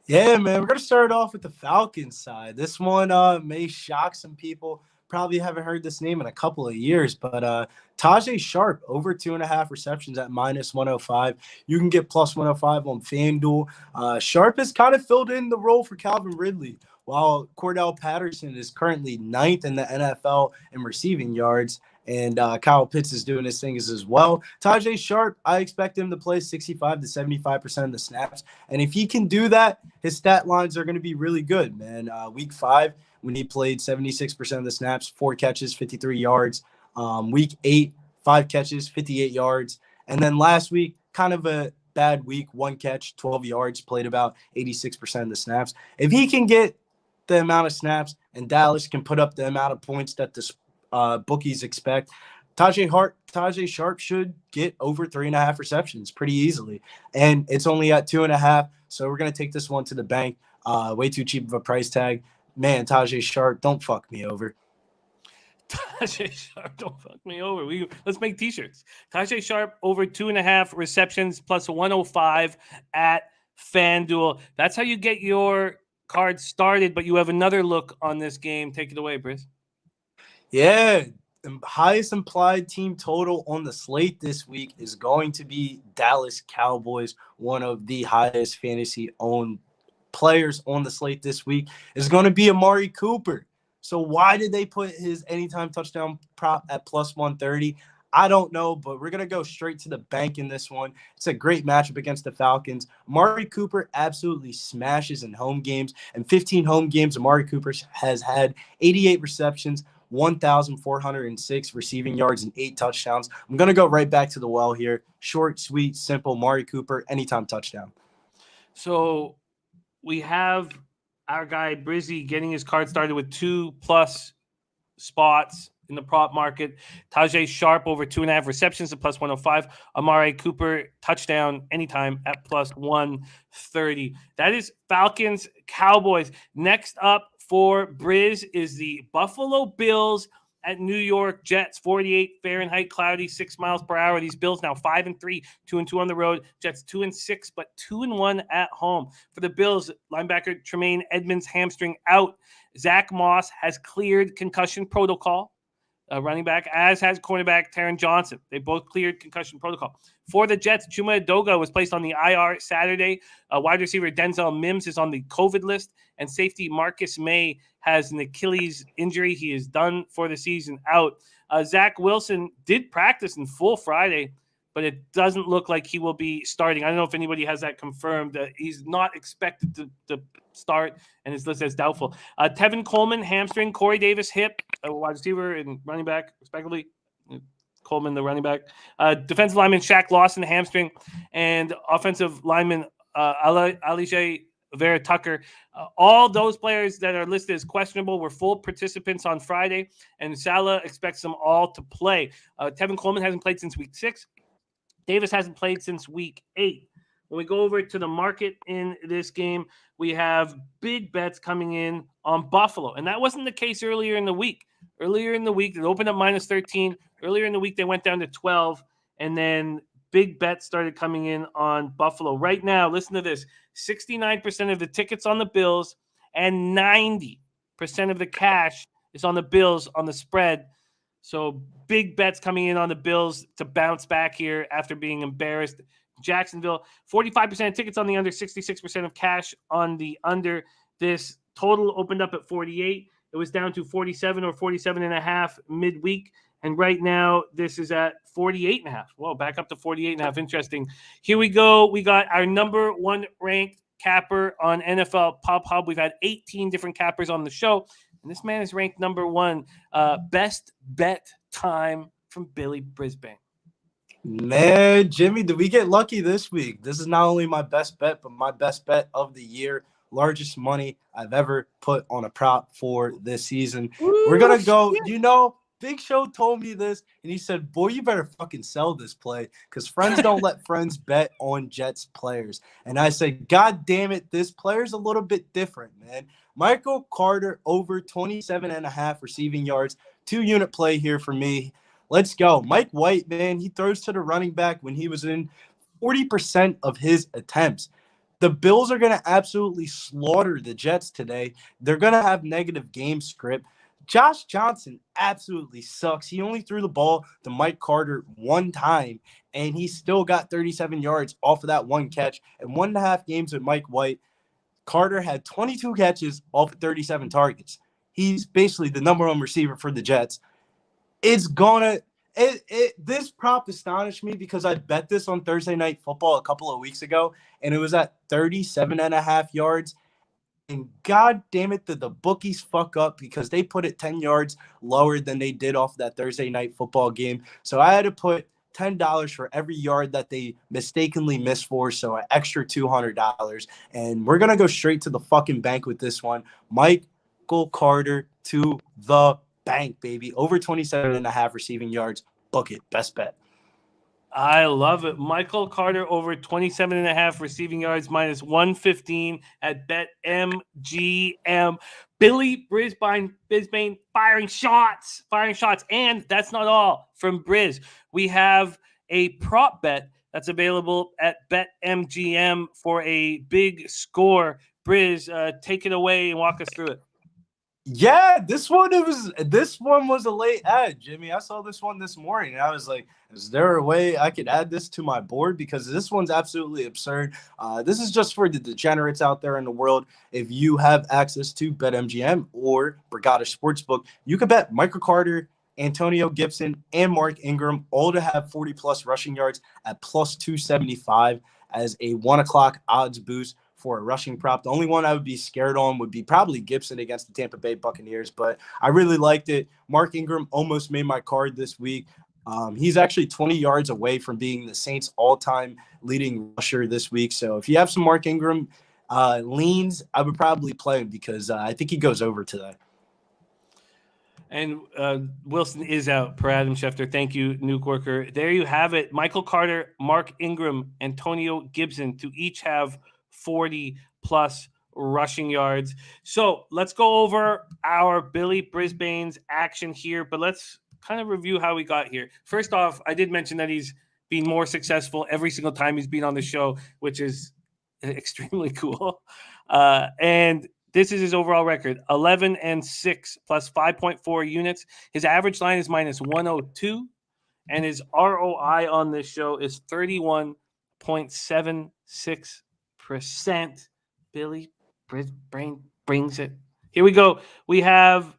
Yeah, man, we're going to start off with the Falcons side. This one may shock some people. Probably haven't heard this name in a couple of years, but Tajay Sharp over 2.5 receptions at -105. You can get +105 on FanDuel. Sharp has kind of filled in the role for Calvin Ridley, while Cordell Patterson is currently 9th in the NFL in receiving yards, and Kyle Pitts is doing his thing as well. Tajay Sharp, I expect him to play 65 to 75% of the snaps, and if he can do that, his stat lines are going to be really good, man. Week 5, when he played 76% of the snaps, 4 catches, 53 yards. Week 8, 5 catches, 58 yards. And then last week, kind of a bad week, 1 catch, 12 yards, played about 86% of the snaps. If he can get the amount of snaps and Dallas can put up the amount of points that the bookies expect, Tajay Sharp should get over 3.5 receptions pretty easily. And it's only at 2.5, so we're going to take this one to the bank. Way too cheap of a price tag. Man, Tajay Sharp, don't fuck me over. Tajay Sharp, don't fuck me over. Let's make t-shirts. Tajay Sharp over 2.5 receptions plus 105 at FanDuel. That's how you get your card started, but you have another look on this game. Take it away, Briz. Yeah, the highest implied team total on the slate this week is going to be Dallas Cowboys, one of the highest fantasy owned players on the slate this week is going to be Amari Cooper. So why did they put his anytime touchdown prop at plus 130? I don't know, but we're going to go straight to the bank in this one. It's a great matchup against the Falcons. Amari Cooper absolutely smashes in home games. In 15 home games, Amari Cooper has had 88 receptions, 1,406 receiving yards, and 8 touchdowns. I'm going to go right back to the well here. Short, sweet, simple, Amari Cooper, anytime touchdown. So we have our guy Brizzy getting his card started with 2+ spots in the prop market. Tajay Sharp over 2.5 receptions at plus 105. Amari Cooper touchdown anytime at plus 130. That is Falcons Cowboys. Next up for Briz is the Buffalo Bills at New York Jets. 48 Fahrenheit, cloudy, 6 miles per hour. These Bills now 5-3, 2-2 on the road. Jets 2-6, but 2-1 at home. For the Bills, linebacker Tremaine Edmonds hamstring out. Zach Moss has cleared concussion protocol. Running back, as has cornerback Taron Johnson. They both cleared concussion protocol. For the Jets, Chuma Edoga was placed on the IR Saturday. Wide receiver Denzel Mims is on the COVID list. And safety Marcus May has an Achilles injury. He is done for the season, out. Zach Wilson did practice in full Friday, but it doesn't look like he will be starting. I don't know if anybody has that confirmed. He's not expected to start, and is listed as doubtful. Tevin Coleman, hamstring. Corey Davis, hip. Wide receiver and running back, respectively. Coleman, the running back. Defensive lineman Shaq Lawson, hamstring. And offensive lineman Alijah Vera Tucker. All those players that are listed as questionable were full participants on Friday, and Salah expects them all to play. Tevin Coleman hasn't played since week 6. Davis hasn't played since week 8. When we go over to the market in this game, we have big bets coming in on Buffalo. And that wasn't the case earlier in the week. Earlier in the week, it opened up minus 13. Earlier in the week, they went down to 12. And then big bets started coming in on Buffalo. Right now, listen to this. 69% of the tickets on the Bills and 90% of the cash is on the Bills on the spread. So big bets coming in on the Bills to bounce back here after being embarrassed. Jacksonville, 45% of tickets on the under, 66% of cash on the under. This total opened up at 48. It was down to 47 or 47.5 midweek. And right now, this is at 48.5. Whoa, back up to 48.5. Interesting. Here we go. We got our number 1 ranked capper on NFL Pop Hub. We've had 18 different cappers on the show. And this man is ranked number 1. Best bet time from Billy Brisbane. Man, Jimmy, did we get lucky this week? This is not only my best bet, but my best bet of the year. Largest money I've ever put on a prop for this season. Ooh, we're going to go, Big Show told me this, and he said, boy, you better fucking sell this play because friends don't let friends bet on Jets players. And I said, God damn it, this player's a little bit different, man. Michael Carter over 27.5 receiving yards. 2-unit play here for me. Let's go. Mike White, man, he throws to the running back when he was in 40% of his attempts. The Bills are going to absolutely slaughter the Jets today. They're going to have negative game script. Josh Johnson absolutely sucks. He only threw the ball to Mike Carter 1 time, and he still got 37 yards off of that 1 catch. And 1.5 games with Mike White, Carter had 22 catches off of 37 targets. He's basically the number 1 receiver for the Jets. It's gonna this prop astonished me because I bet this on Thursday Night Football a couple of weeks ago, and it was at 37.5 yards. And God damn it, did the bookies fuck up because they put it 10 yards lower than they did off that Thursday Night Football game. So I had to put $10 for every yard that they mistakenly missed for, so an extra $200. And we're gonna go straight to the fucking bank with this one. Michael Carter to the bank, baby. Over 27.5 receiving yards. Book it. Best bet. I love it. Michael Carter over 27.5 receiving yards minus 115 at BetMGM. Billy Brisbane firing shots. And that's not all from Briz. We have a prop bet that's available at BetMGM for a big score. Briz, take it away and walk us through it. Yeah, this one was a late add, Jimmy. I saw this one this morning and I was like, is there a way I could add this to my board? Because this one's absolutely absurd. This is just for the degenerates out there in the world. If you have access to BetMGM or Borgata Sportsbook, you can bet Michael Carter, Antonio Gibson, and Mark Ingram all to have 40-plus rushing yards at plus 275 as a 1 o'clock odds boost for a rushing prop. The only one I would be scared on would be probably Gibson against the Tampa Bay Buccaneers, but I really liked it. Mark Ingram almost made my card this week. He's actually 20 yards away from being the Saints' all-time leading rusher this week. So if you have some Mark Ingram leans, I would probably play him because I think he goes over today. And Wilson is out per Adam Schefter. Thank you, Nuke Worker. There you have it. Michael Carter, Mark Ingram, Antonio Gibson to each have 40-plus rushing yards. So let's go over our Billy Brisbane's action here, but let's kind of review how we got here. First off, I did mention that he's been more successful every single time he's been on the show, which is extremely cool. And this is his overall record, 11-6 plus 5.4 units. His average line is minus 102, and his ROI on this show is 31.76%. Billy Brisbane brings it. Here we go. We have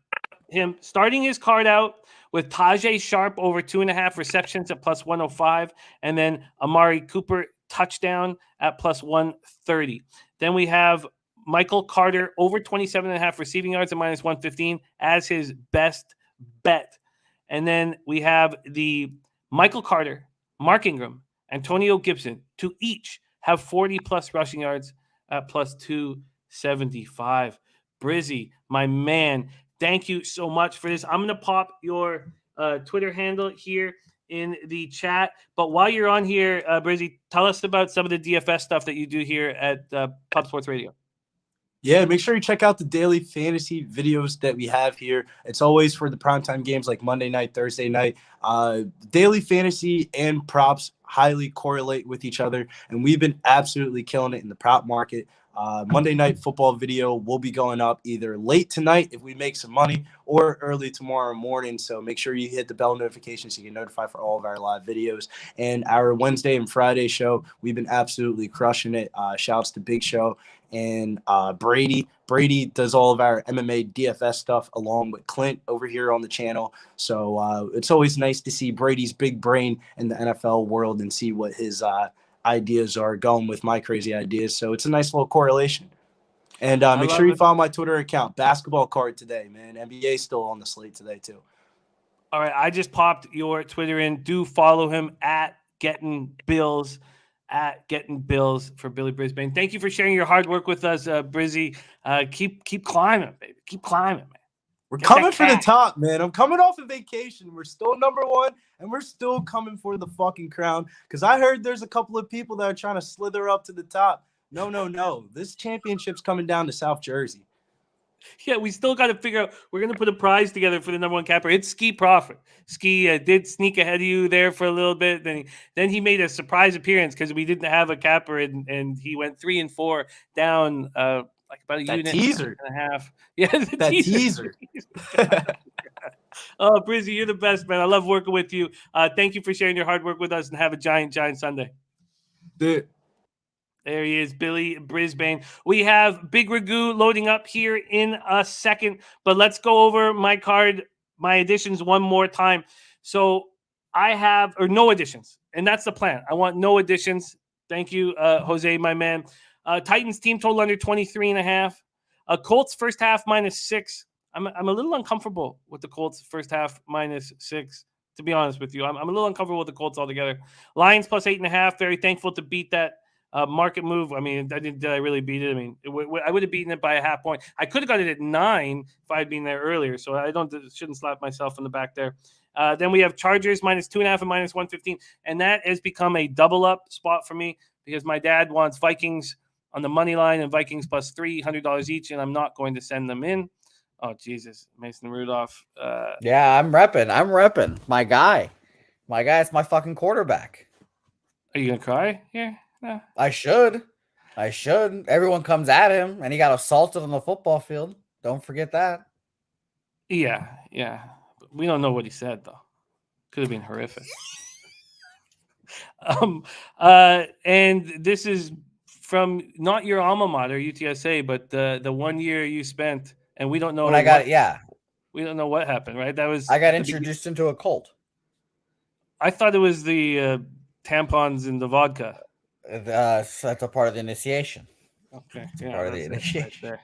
him starting his card out with Tajay Sharp over 2.5 receptions at plus 105, and then Amari Cooper touchdown at plus 130. Then we have Michael Carter over 27.5 receiving yards at minus 115 as his best bet. And then we have the Michael Carter, Mark Ingram, Antonio Gibson to each have 40-plus rushing yards at plus 275. Brizzy, my man, thank you so much for this. I'm going to pop your Twitter handle here in the chat. But while you're on here, Brizzy, tell us about some of the DFS stuff that you do here at Pub Sports Radio. Yeah, make sure you check out the daily fantasy videos that we have here. It's always for the primetime games like Monday night, Thursday night. Daily fantasy and props highly correlate with each other, and we've been absolutely killing it in the prop market. Monday night football video will be going up either late tonight if we make some money or early tomorrow morning. So make sure you hit the bell notification so you get notified for all of our live videos. And our Wednesday and Friday show, we've been absolutely crushing it. Shouts to Big Show and Brady. Brady does all of our MMA DFS stuff along with Clint over here on the channel. So it's always nice to see Brady's big brain in the NFL world and see what his ideas are going with my crazy ideas. So it's a nice little correlation. And make sure you follow my Twitter account. Basketball card today, man. NBA still on the slate today too. All right, I just popped your Twitter in. Do follow him at Getting Bills for Billy Brisbane. Thank you for sharing your hard work with us, Brizzy. Keep climbing, baby. Keep climbing, man. We're coming for the top, man. I'm coming off a vacation. We're still number one, and we're still coming for the fucking crown. Because I heard there's a couple of people that are trying to slither up to the top. No. This championship's coming down to South Jersey. Yeah, we still got to figure out. We're going to put a prize together for the number one capper. It's Ski Profit. Ski did sneak ahead of you there for a little bit. Then he made a surprise appearance because we didn't have a capper, and he went 3-4 down like about a unit and a half. Yeah, that teaser. Oh, Brizzy, you're the best, man. I love working with you. Thank you for sharing your hard work with us, and have a giant Sunday. Dude. There he is, Billy Brisbane. We have Big Ragu loading up here in a second, but let's go over my card, my additions one more time. So I have, or no additions, and that's the plan. I want no additions. Thank you, Jose, my man. Titans team total under 23.5. Colts first half -6. I'm a little uncomfortable with the Colts first half -6. To be honest with you, I'm a little uncomfortable with the Colts altogether. Lions plus 8.5. Very thankful to beat that market move. I mean, did I really beat it? I mean, I would have beaten it by a half point. I could have got it at 9 if I had been there earlier. So I shouldn't slap myself in the back there. Then we have Chargers -2.5 and -115, and that has become a double up spot for me because my dad wants Vikings on the money line and Vikings plus $300 each, and I'm not going to send them in. Oh, Jesus. Mason Rudolph. Yeah, I'm repping. My guy. It's my fucking quarterback. Are you going to cry here? No. I should. Everyone comes at him, and he got assaulted on the football field. Don't forget that. Yeah. We don't know what he said though. Could have been horrific. And this is from not your alma mater, UTSA, but the 1 year you spent, and we don't know. When I got it, yeah. We don't know what happened, right? That was I got introduced into a cult. I thought it was the tampons in the vodka. That's a part of the initiation. Okay, part of the initiation. Right there.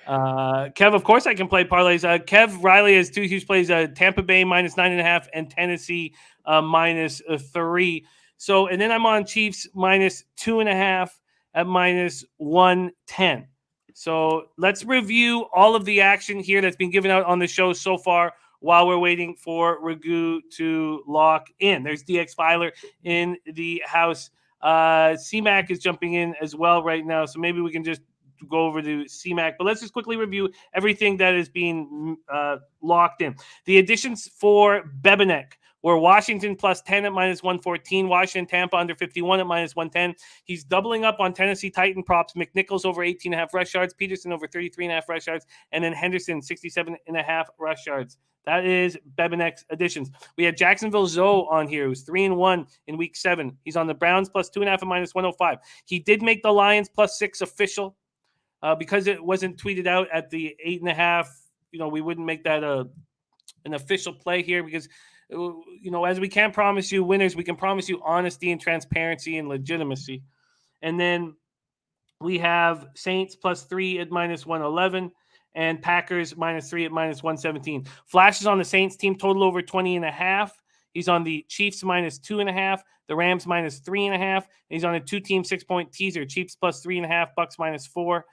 Kev, of course I can play parlays. Kev Riley has 2 huge plays: Tampa Bay -9.5 and Tennessee -3. So, and then I'm on Chiefs -2.5 at -110. So let's review all of the action here that's been given out on the show so far while we're waiting for Ragu to lock in. There's DX Filer in the house. CMAC is jumping in as well right now, so maybe we can just go over to CMAC. But let's just quickly review everything that is being locked in. The additions for Bebenek were Washington +10 at -114. Washington, Tampa under 51 at -110. He's doubling up on Tennessee Titan props. McNichols over 18.5 rush yards. Peterson over 33.5 rush yards. And then Henderson 67.5 rush yards. That is Bebenek's additions. We had Jacksonville Zoe on here, who's 3-1 in week 7. He's on the Browns +2.5 at -105. He did make the Lions +6 official because it wasn't tweeted out at the 8.5. We wouldn't make that an official play here because, as we can't promise you winners, we can promise you honesty and transparency and legitimacy. And then we have Saints +3 at -111. And Packers -3 at -117. Flash is on the Saints team, total over 20.5. He's on the Chiefs -2.5. The Rams -3.5. He's on a 2-team 6-point teaser. Chiefs +3.5. Bucks -4.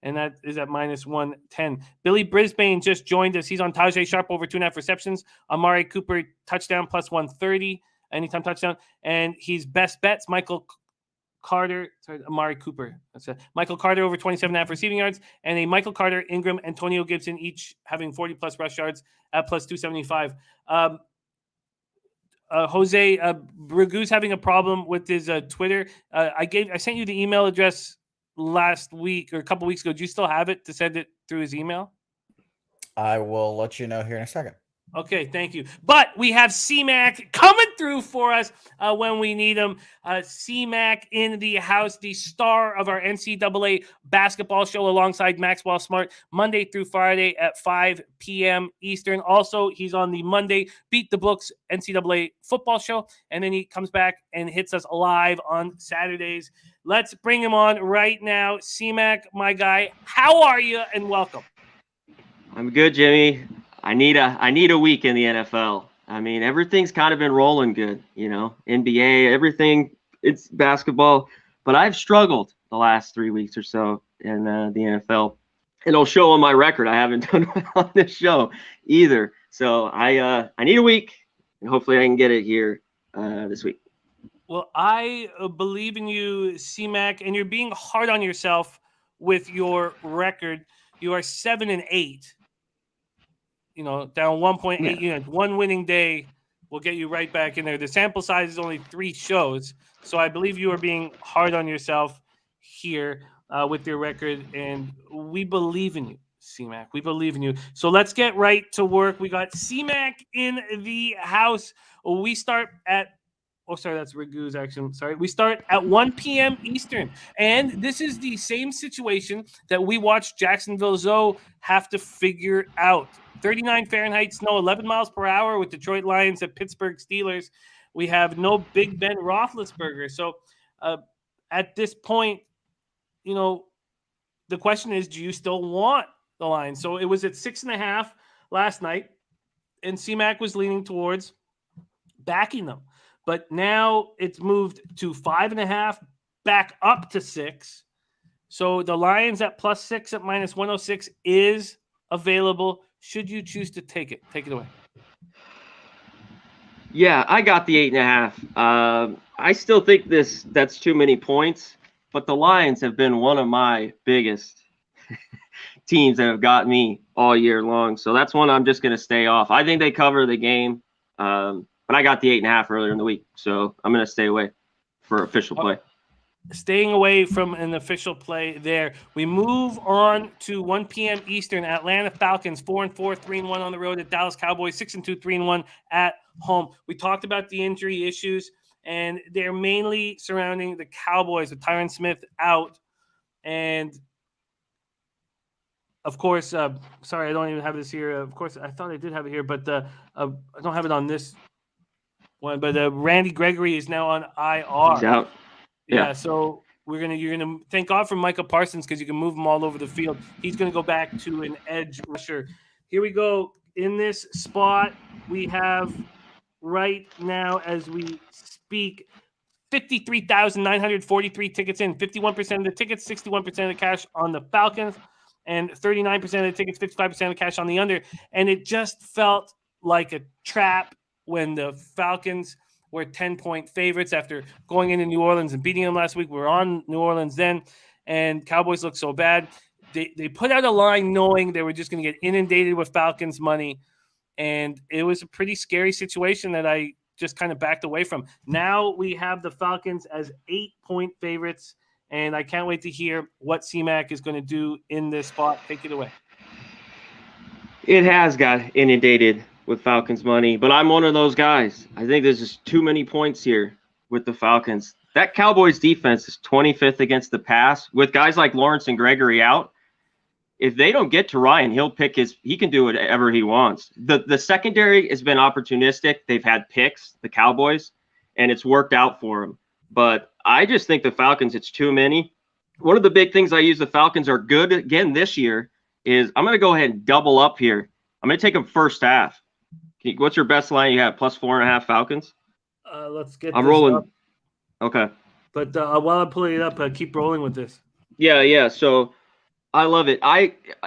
And that is at -110. Billy Brisbane just joined us. He's on Tajay Sharp over 2.5 receptions. Amari Cooper touchdown +130. Anytime touchdown. And he's best bets. Amari Cooper. That's it. Michael Carter over 27.5 receiving yards, and a Michael Carter, Ingram, Antonio Gibson each having 40+ rush yards at +275. Jose Ragu's having a problem with his Twitter. I sent you the email address last week or a couple weeks ago. Do you still have it to send it through his email? I will let you know here in a second. Okay, thank you. But we have CMAC coming through for us when we need him. CMAC in the house, the star of our NCAA basketball show alongside Maxwell Smart, Monday through Friday at 5 p.m. Eastern. Also, he's on the Monday Beat the Books NCAA football show, and then he comes back and hits us live on Saturdays. Let's bring him on right now. CMAC, my guy, how are you? And welcome. I'm good, Jimmy. I need a week in the NFL. I mean, everything's kind of been rolling good, NBA, everything. It's basketball, but I've struggled the last 3 weeks or so in the NFL. It'll show on my record. I haven't done well on this show either. So I need a week, and hopefully I can get it here this week. Well, I believe in you, CMAC, and you're being hard on yourself with your record. You are 7-8. Down 1.8 units. One winning day will get you right back in there. The sample size is only 3 shows, so I believe you are being hard on yourself here with your record, and we believe in you, CMAC. We believe in you. So let's get right to work. We got CMAC in the house. We start at that's Ragu's action. Sorry. We start at 1 p.m. Eastern. And this is the same situation that we watched Jacksonville Zoe have to figure out. 39 Fahrenheit snow, 11 miles per hour with Detroit Lions at Pittsburgh Steelers. We have no Big Ben Roethlisberger. So at this point, the question is, do you still want the Lions? So it was at 6.5 last night, and CMAC was leaning towards backing them. But now it's moved to 5.5, back up to 6. So the Lions at +6 at -106 is available. Should you choose to take it? Take it away. Yeah, I got the 8.5. I still think that's too many points, but the Lions have been one of my biggest teams that have got me all year long. So that's one I'm just going to stay off. I think they cover the game. But I got the 8.5 earlier in the week, so I'm going to stay away for official play. staying away from an official play there. We move on to 1 p.m. Eastern. Atlanta Falcons 4-4, 3-1 on the road at Dallas Cowboys 6-2, 3-1 at home. We talked about the injury issues, and they're mainly surrounding the Cowboys with Tyron Smith out. And of course, sorry, I don't even have this here. Of course, I thought I did have it here, but I don't have it on this one. But Randy Gregory is now on IR. He's out. Yeah, so you're gonna thank God for Micah Parsons because you can move him all over the field. He's gonna go back to an edge rusher. Here we go. In this spot, we have right now as we speak 53,943 tickets in. 51% of the tickets, 61% of the cash on the Falcons, and 39% of the tickets, 55% of the cash on the under. And it just felt like a trap when the Falcons were 10-point favorites after going into New Orleans and beating them last week. We were on New Orleans then, and Cowboys looked so bad. They put out a line knowing they were just going to get inundated with Falcons money, and it was a pretty scary situation that I just kind of backed away from. Now we have the Falcons as 8-point favorites, and I can't wait to hear what CMAC is going to do in this spot. Take it away. It has got inundated with Falcons money, but I'm one of those guys. I think there's just too many points here with the Falcons. That Cowboys defense is 25th against the pass with guys like Lawrence and Gregory out. If they don't get to Ryan, he can do whatever he wants. The secondary has been opportunistic. They've had picks, the Cowboys, and it's worked out for them. But I just think the Falcons, it's too many. One of the big things I use the Falcons are good again this year is I'm going to go ahead and double up here. I'm going to take them first half. What's your best line you have? Plus 4.5 Falcons? Let's get I'm rolling. Up. Okay. But while I'm pulling it up, keep rolling with this. Yeah. So I love it.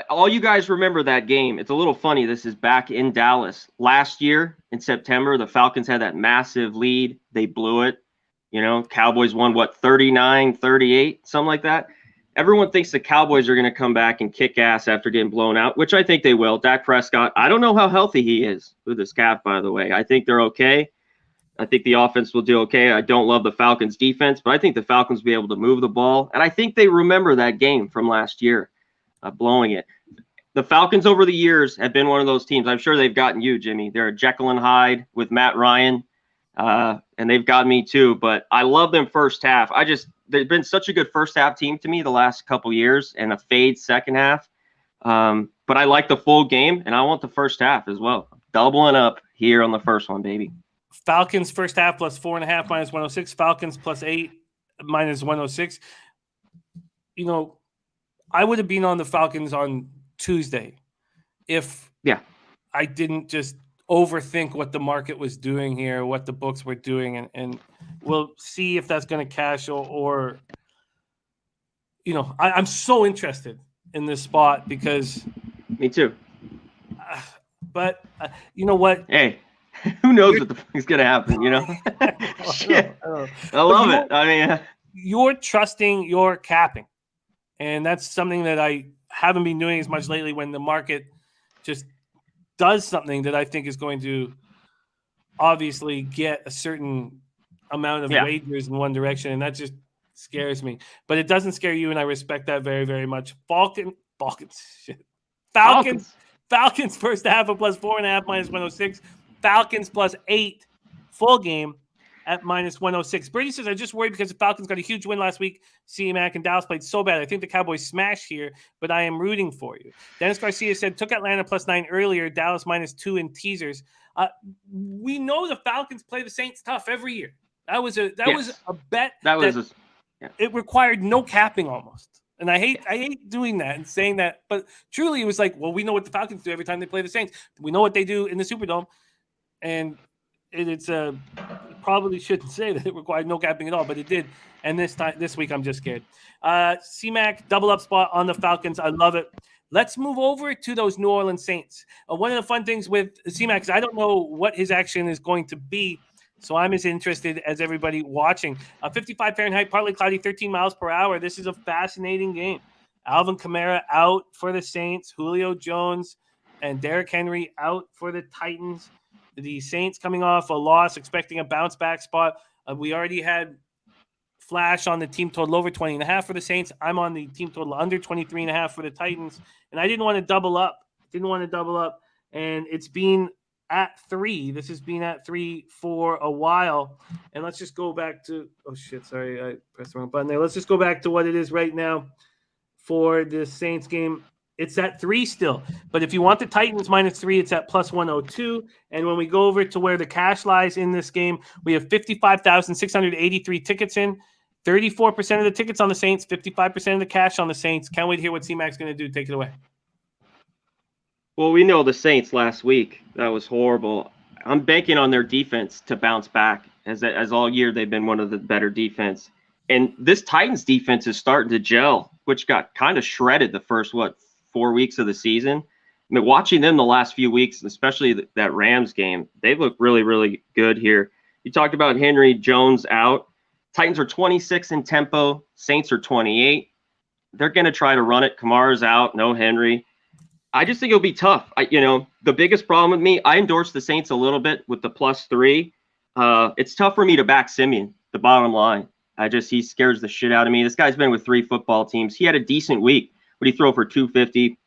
All you guys remember that game. It's a little funny. This is back in Dallas. Last year in September, the Falcons had that massive lead. They blew it. Cowboys won, 39-38, something like that. Everyone thinks the Cowboys are going to come back and kick ass after getting blown out, which I think they will. Dak Prescott, I don't know how healthy he is with this calf, by the way. I think they're okay. I think the offense will do okay. I don't love the Falcons' defense, but I think the Falcons will be able to move the ball. And I think they remember that game from last year, blowing it. The Falcons over the years have been one of those teams. I'm sure they've gotten you, Jimmy. They're a Jekyll and Hyde with Matt Ryan, and they've got me too. But I love them first half. They've been such a good first half team to me the last couple years, and a fade second half. But I like the full game, and I want the first half as well. Doubling up here on the first one, baby. Falcons first half plus 4.5 minus 106. Falcons plus 8 minus 106. I would have been on the Falcons on Tuesday if I didn't just overthink what the market was doing here, what the books were doing, and we'll see if that's going to cash or I'm so interested in this spot because me too. But you know what? Hey, who knows what the fuck is going to happen? Shit, I love it. I mean, you're trusting your capping, and that's something that I haven't been doing as much lately. When the market just does something that I think is going to obviously get a certain amount of wagers in one direction, and that just scares me. But it doesn't scare you, and I respect that very, very much. Falcons first half of plus 4.5 minus 106. Falcons plus 8 full game at minus 106. Brady says, I just worried because the Falcons got a huge win last week. CMAC and Dallas played so bad. I think the Cowboys smash here, but I am rooting for you. Dennis Garcia said, took Atlanta plus 9 earlier, Dallas minus 2 in teasers. We know the Falcons play the Saints tough every year. That was a bet. It required no capping almost. And I hate doing that and saying that, but truly it was like, well, we know what the Falcons do every time they play the Saints. We know what they do in the Superdome. And it's probably shouldn't say that it required no capping at all, but it did. And this week, I'm just scared. CMAC double up spot on the Falcons. I love it. Let's move over to those New Orleans Saints. One of the fun things with CMAC is I don't know what his action is going to be, so I'm as interested as everybody watching. 55 Fahrenheit, partly cloudy, 13 miles per hour. This is a fascinating game. Alvin Kamara out for the Saints. Julio Jones and Derrick Henry out for the Titans. The Saints coming off a loss, expecting a bounce-back spot. We already had Flash on the team total over 20.5 for the Saints. I'm on the team total under 23.5 for the Titans. And I didn't want to double up. And it's been at 3. This has been at 3 for a while. And let's just go back to – oh, shit, sorry. I pressed the wrong button there. Let's just go back to what it is right now for the Saints game. It's at 3 still. But if you want the Titans -3, it's at +102. And when we go over to where the cash lies in this game, we have 55,683 tickets in. 34% of the tickets on the Saints, 55% of the cash on the Saints. Can't wait to hear what C-Mac's going to do. Take it away. Well, we know the Saints last week. That was horrible. I'm banking on their defense to bounce back. As all year, they've been one of the better defense. And this Titans defense is starting to gel, which got kind of shredded the first, 4 weeks of the season. I mean, watching them the last few weeks, especially that Rams game, they look really, really good here. You talked about Henry Jones out. Titans are 26 in tempo. Saints are 28. They're going to try to run it. Kamara's out. No Henry. I just think it'll be tough. The biggest problem with me, I endorse the Saints a little bit with the +3. It's tough for me to back Simeon, the bottom line. He scares the shit out of me. This guy's been with 3 football teams. He had a decent week. But he threw for 250,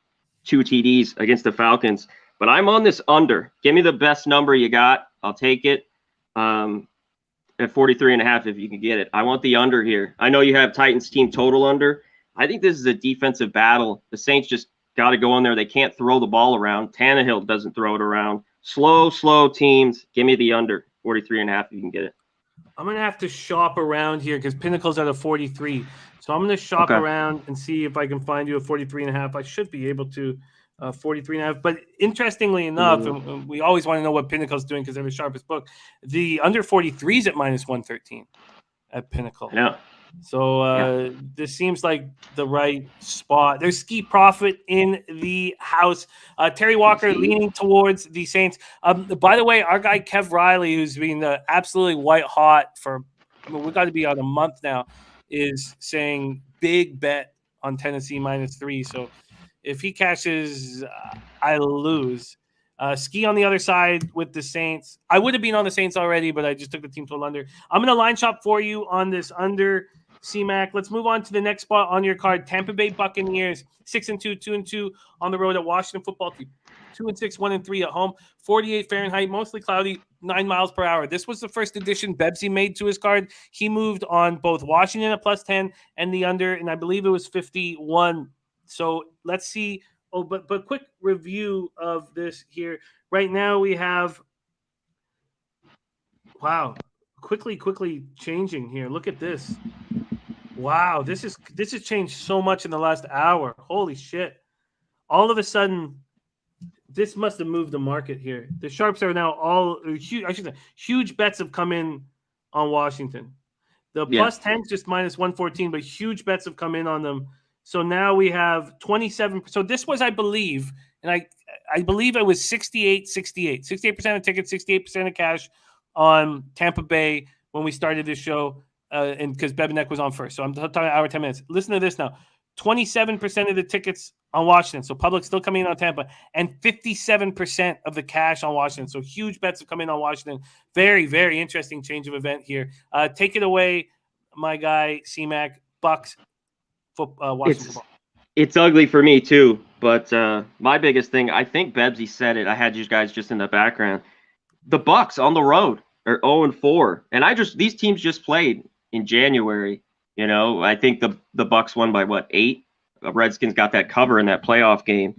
2 TDs against the Falcons. But I'm on this under. Give me the best number you got. I'll take it at 43.5 if you can get it. I want the under here. I know you have Titans team total under. I think this is a defensive battle. The Saints just got to go in there. They can't throw the ball around. Tannehill doesn't throw it around. Slow teams. Give me the under. 43.5 if you can get it. I'm going to have to shop around here because Pinnacle's at a 43. So I'm going to shop around and see if I can find you a 43.5. I should be able to 43.5. But interestingly enough, and we always want to know what Pinnacle's doing because they're the sharpest book. The under 43 is at -113 at Pinnacle. Yeah. So this seems like the right spot. There's Ski Profit in the house. Terry Walker leaning towards the Saints. By the way, our guy Kev Riley, who's been absolutely white hot for, we've got to be on a month now, is saying big bet on Tennessee -3. So if he cashes, I lose. Ski on the other side with the Saints. I would have been on the Saints already, but I just took the team total under. I'm going to line shop for you on this under, C-Mac. Let's move on to the next spot on your card. Tampa Bay Buccaneers, 6-2, 2-2 on the road at Washington football team. 2-6, 1-3 at home. 48 Fahrenheit, mostly cloudy, 9 miles per hour. This was the first addition Bebsie made to his card. He moved on both Washington at +10 and the under, and I believe it was 51. So let's see. Oh, but quick review of this here. Right now we have, wow, quickly changing here. Look at this. Wow, this has changed so much in the last hour. Holy shit. All of a sudden, this must have moved the market here. The sharps are now all huge. I should say, huge bets have come in on Washington. The +10's just -114, but huge bets have come in on them. So now we have 27. So this was, I believe, and I believe it was 68%. 68% of tickets, 68% of cash on Tampa Bay when we started this show, and because Bebenek was on first. So I'm talking hour 10 minutes. Listen to this now. 27% of the tickets on Washington. So public still coming in on Tampa, and 57% of the cash on Washington. So huge bets have come in on Washington. Very, very interesting change of event here. Take it away, my guy, C-Mac. Bucks. Washington football. It's ugly for me too, but my biggest thing, I think Bebsie said it. I had you guys just in the background. The Bucks on the road are 0-4, and these teams just played in January. You know, I think the Bucks won by 8? The Redskins got that cover in that playoff game.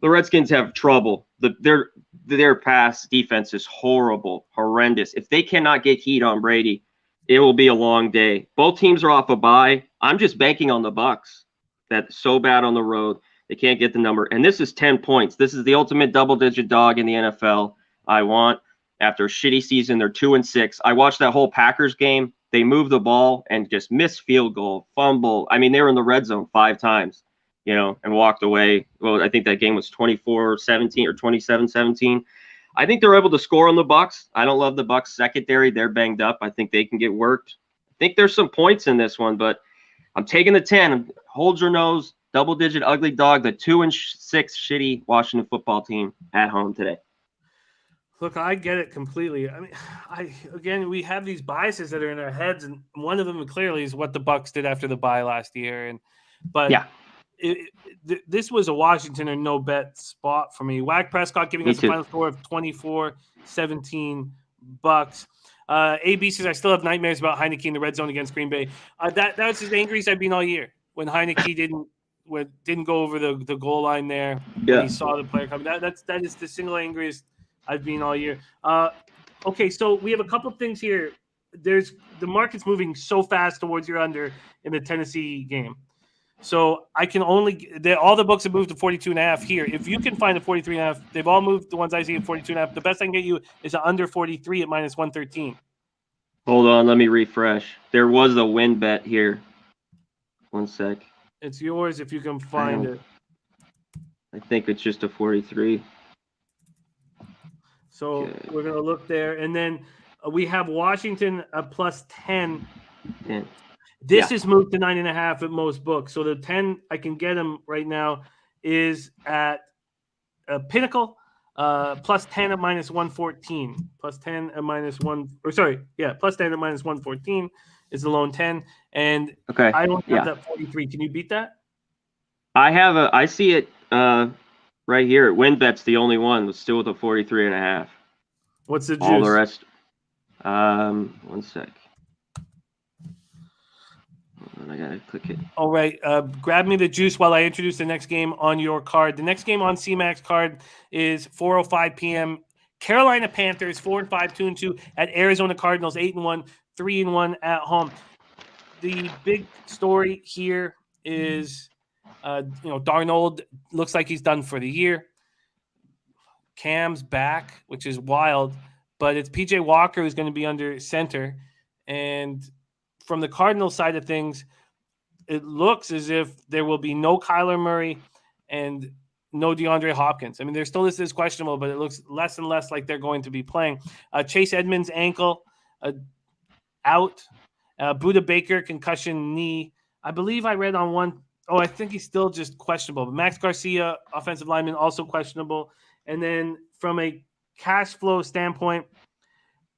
The Redskins have trouble. Their pass defense is horrendous. If they cannot get heat on Brady, it will be a long day. Both teams are off a bye. I'm just banking on the Bucks. That's so bad on the road. They can't get the number. And this is 10 points. This is the ultimate double-digit dog in the NFL. I want, after a shitty season, they're 2-6. I watched that whole Packers game. They moved the ball and just missed field goal, fumble. I mean, they were in the red zone 5 times, and walked away. Well, I think that game was 24-17 or 27-17. I think they're able to score on the Bucks. I don't love the Bucks secondary. They're banged up. I think they can get worked. I think there's some points in this one, but I'm taking the 10. Hold your nose. Double-digit ugly dog. The 2-6 shitty Washington football team at home today. Look, I get it completely. I mean, we have these biases that are in our heads, and one of them clearly is what the Bucs did after the bye last year. This was a Washington or no bet spot for me. Whack Prescott giving us a final score of 24-17 Bucs. AB says I still have nightmares about Heineke in the red zone against Green Bay. That was as angry as I've been all year when Heineke didn't go over the goal line there. Yeah, he saw the player coming. That is the single angriest I've been all year. Okay, so we have a couple of things here. The market's moving so fast towards your under in the Tennessee game. So I can only all the books have moved to 42.5 here. If you can find a 43.5, they've all moved. The ones I see at 42.5. The best I can get you is an under 43 at -113. Hold on, let me refresh. There was a win bet here. One sec. It's yours if you can find it. I think it's just a 43. So we're gonna look there, and then we have Washington +10. Yeah. This is moved to 9.5 at most books. So the 10 I can get them right now is at Pinnacle +10 at -114. +10 at -1. Or sorry, +10 at -114 is the lone 10. And I don't have that 43. Can you beat that? I see it right here. WinBet's the only one that's still with a 43.5. What's the juice? All the rest. One sec. I gotta click it. All right, grab me the juice while I introduce the next game on your card. The next game on CMAX card is 4:05 p.m. Carolina Panthers 4-5, 2-2 at Arizona Cardinals 8-1, 3-1 at home. The big story here is, Darnold looks like he's done for the year. Cam's back, which is wild, but it's PJ Walker who's going to be under center. And from the Cardinals side of things, it looks as if there will be no Kyler Murray and no DeAndre Hopkins. I mean, they're still listed as questionable, but it looks less and less like they're going to be playing. Chase Edmonds' ankle out. Budda Baker, concussion knee. I believe I read on one. Oh, I think he's still just questionable. But Max Garcia, offensive lineman, also questionable. And then from a cash flow standpoint,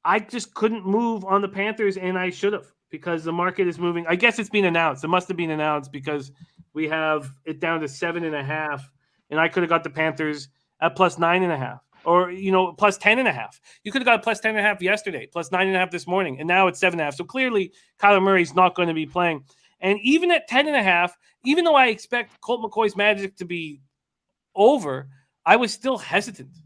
I just couldn't move on the Panthers, and I should have, because the market is moving. I guess it's been announced. It must have been announced because we have it down to 7.5, and I could have got the Panthers at +9.5 or, +10.5. You could have got +10.5 yesterday, +9.5 this morning, and now it's 7.5. So clearly Kyler Murray's not going to be playing. And even at 10.5, even though I expect Colt McCoy's magic to be over, I was still hesitant.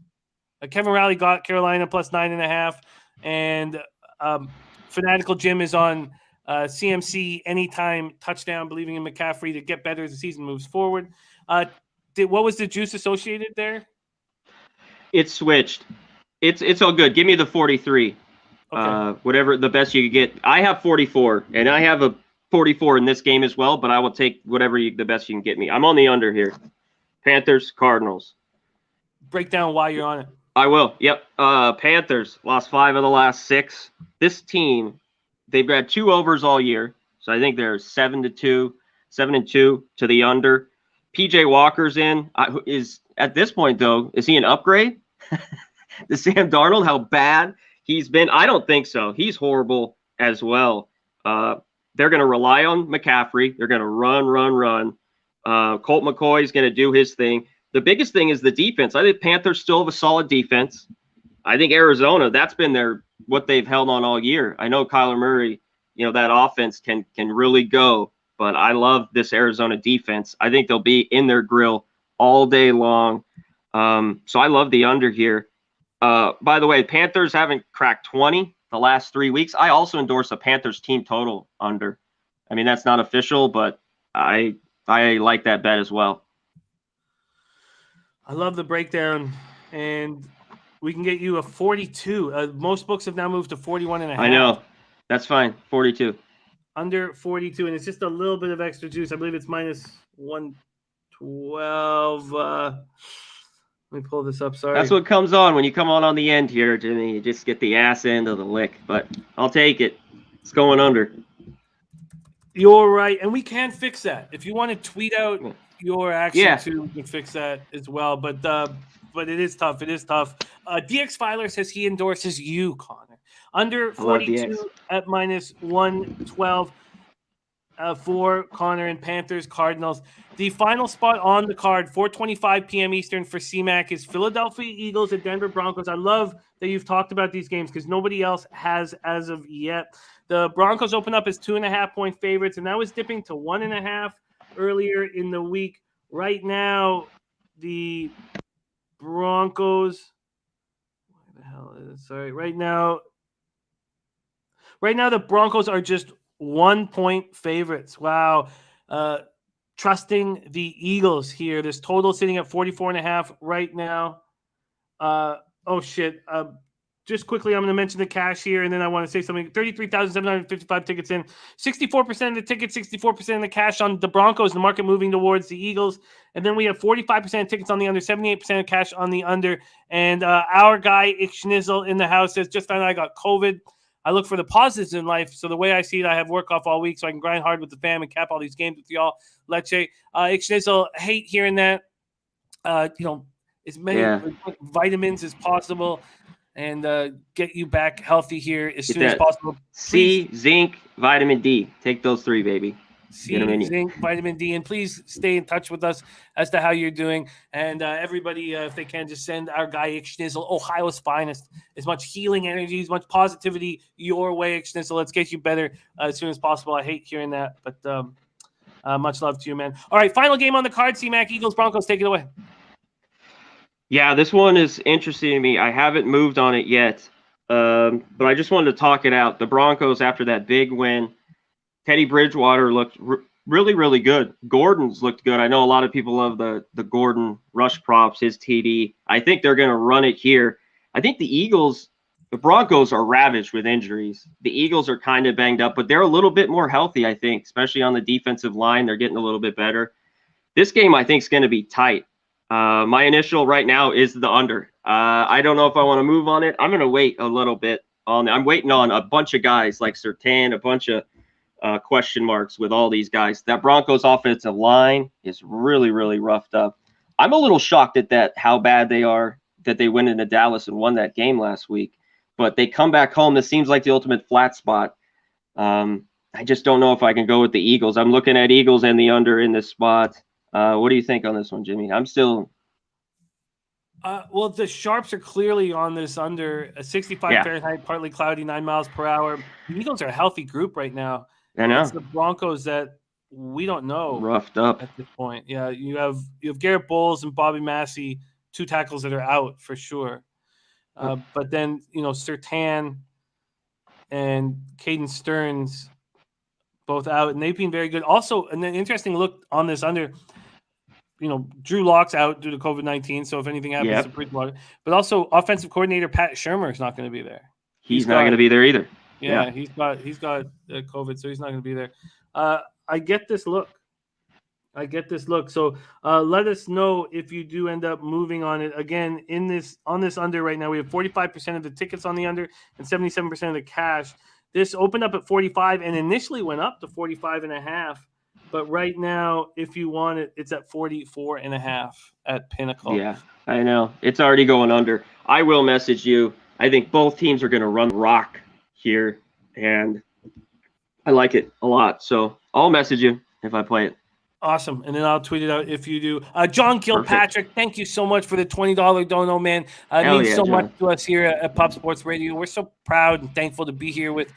Kevin Rowley got Carolina +9.5, and Fanatical Jim is on CMC anytime touchdown, believing in McCaffrey to get better as the season moves forward. What was the juice associated there? It's switched. It's all good. Give me the 43. Okay. Whatever the best you could get. I have 44, and I have a 44 in this game as well, but I will take whatever the best you can get me. I'm on the under here. Panthers, Cardinals. Break down why you're on it. I will. Yep. Panthers lost 5 of the last 6. This team, they've had 2 overs all year, so I think they're 7-2 to the under. PJ Walker's in. Is at this point though, is he an upgrade to Sam Darnold? How bad he's been? I don't think so. He's horrible as well. They're going to rely on McCaffrey. They're going to run. Colt McCoy is going to do his thing. The biggest thing is the defense. I think Panthers still have a solid defense. I think Arizona, that's been what they've held on all year. I know Kyler Murray, that offense can really go, but I love this Arizona defense. I think they'll be in their grill all day long. So I love the under here. By the way, Panthers haven't cracked 20 the last 3 weeks. I also endorse a Panthers team total under. I mean, that's not official, but I like that bet as well. I love the breakdown, and we can get you a 42. Most books have now moved to 41.5. I know. That's fine. 42. Under 42, and it's just a little bit of extra juice. I believe it's -112. Let me pull this up. Sorry. That's what comes on when you come on the end here, Jimmy. You just get the ass end of the lick, but I'll take it. It's going under. You're right, and we can fix that. If you want to tweet out your action too, we can fix that as well. But but it is tough. It is tough. DX Filer says he endorses you, Connor. Under 42 at -112 for Connor and Panthers-Cardinals. The final spot on the card, 4:25 p.m. Eastern for CMAC, is Philadelphia Eagles at Denver Broncos. I love that you've talked about these games because nobody else has as of yet. The Broncos open up as 2.5-point favorites, and that was dipping to 1.5 earlier in the week. Right now, the Broncos. Where the hell is it? Sorry. Right now, the Broncos are just 1-point favorites. Wow. Trusting the Eagles here. This total sitting at 44.5 right now. Oh shit. Just quickly, I'm going to mention the cash here, and then I want to say something. 33,755 tickets in. 64% of the tickets, 64% of the cash on the Broncos. The market moving towards the Eagles. And then we have 45% of tickets on the under, 78% of cash on the under. And our guy, Schnizzle, in the house says, just found out I got COVID. I look for the positives in life. So the way I see it, I have work off all week so I can grind hard with the fam and cap all these games with y'all. Leche. Schnizzle, hate hearing that. As many vitamins as possible. And get you back healthy here as soon as possible. C, zinc, vitamin D. Take those 3, baby. C, zinc, vitamin D. And please stay in touch with us as to how you're doing. And everybody, if they can, just send our guy, Schnizzle, Ohio's finest, as much healing energy, as much positivity your way, Schnizzle. Let's get you better as soon as possible. I hate hearing that, but much love to you, man. All right, final game on the card, C-Mac, Eagles-Broncos. Take it away. Yeah, this one is interesting to me. I haven't moved on it yet, but I just wanted to talk it out. The Broncos, after that big win, Teddy Bridgewater looked really, really good. Gordon's looked good. I know a lot of people love the Gordon rush props, his TD. I think they're going to run it here. I think the Broncos are ravaged with injuries. The Eagles are kind of banged up, but they're a little bit more healthy, I think, especially on the defensive line. They're getting a little bit better. This game, I think, is going to be tight. My initial right now is the under. I don't know if I want to move on it. I'm going to wait a little bit. I'm waiting on a bunch of guys like Surtain, a bunch of question marks with all these guys. That Broncos offensive line is really, really roughed up. I'm a little shocked at that, how bad they are, that they went into Dallas and won that game last week. But they come back home. This seems like the ultimate flat spot. I just don't know if I can go with the Eagles. I'm looking at Eagles and the under in this spot. What do you think on this one, Jimmy? I'm still. Well, the Sharps are clearly on this under a 65 Fahrenheit, partly cloudy, 9 miles per hour. The Eagles are a healthy group right now. I know. It's the Broncos that we don't know. Roughed up at this point. Yeah, you have Garrett Bowles and Bobby Massey, 2 tackles that are out for sure. But then Surtain and Caden Stearns both out, and they've been very good. Also, an interesting look on this under. Drew Lock's out due to COVID-19, so if anything happens to Bridgewater. But also, offensive coordinator Pat Shurmur is not going to be there. He's not going to be there either. Yeah, he's got COVID, so he's not going to be there. I get this look. So let us know if you do end up moving on it. Again, on this under right now, we have 45% of the tickets on the under and 77% of the cash. This opened up at 45 and initially went up to 45.5. But right now, if you want it, it's at 44.5 at Pinnacle. Yeah, I know. It's already going under. I will message you. I think both teams are going to run rock here, and I like it a lot. So I'll message you if I play it. Awesome. And then I'll tweet it out if you do. John Kilpatrick, thank you so much for the $20 dono, man. It means so much to us here at Pub Sports Radio. We're so proud and thankful to be here with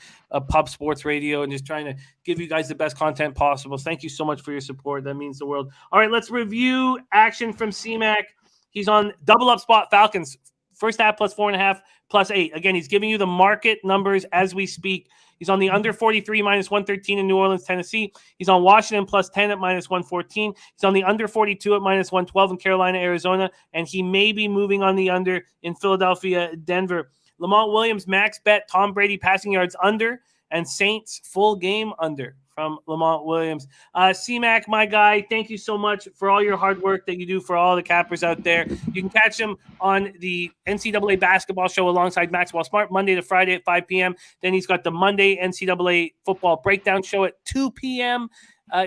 Pub Sports Radio and just trying to give you guys the best content possible. Thank you so much for your support. That means the world. All right, let's review action from CMAC. He's on double up spot Falcons. First half plus 4.5 plus 8. Again, he's giving you the market numbers as we speak. He's on the under 43 minus 113 in New Orleans, Tennessee. He's on Washington plus 10 at minus 114. He's on the under 42 at minus 112 in Carolina, Arizona. And he may be moving on the under in Philadelphia, Denver. Lamont Williams, max bet, Tom Brady passing yards under, and Saints full game under from Lamont Williams. C-Mac, my guy, thank you so much for all your hard work that you do for all the cappers out there. You can catch him on the NCAA basketball show alongside Maxwell Smart, Monday to Friday at 5 p.m. Then he's got the Monday NCAA football breakdown show at 2 p.m.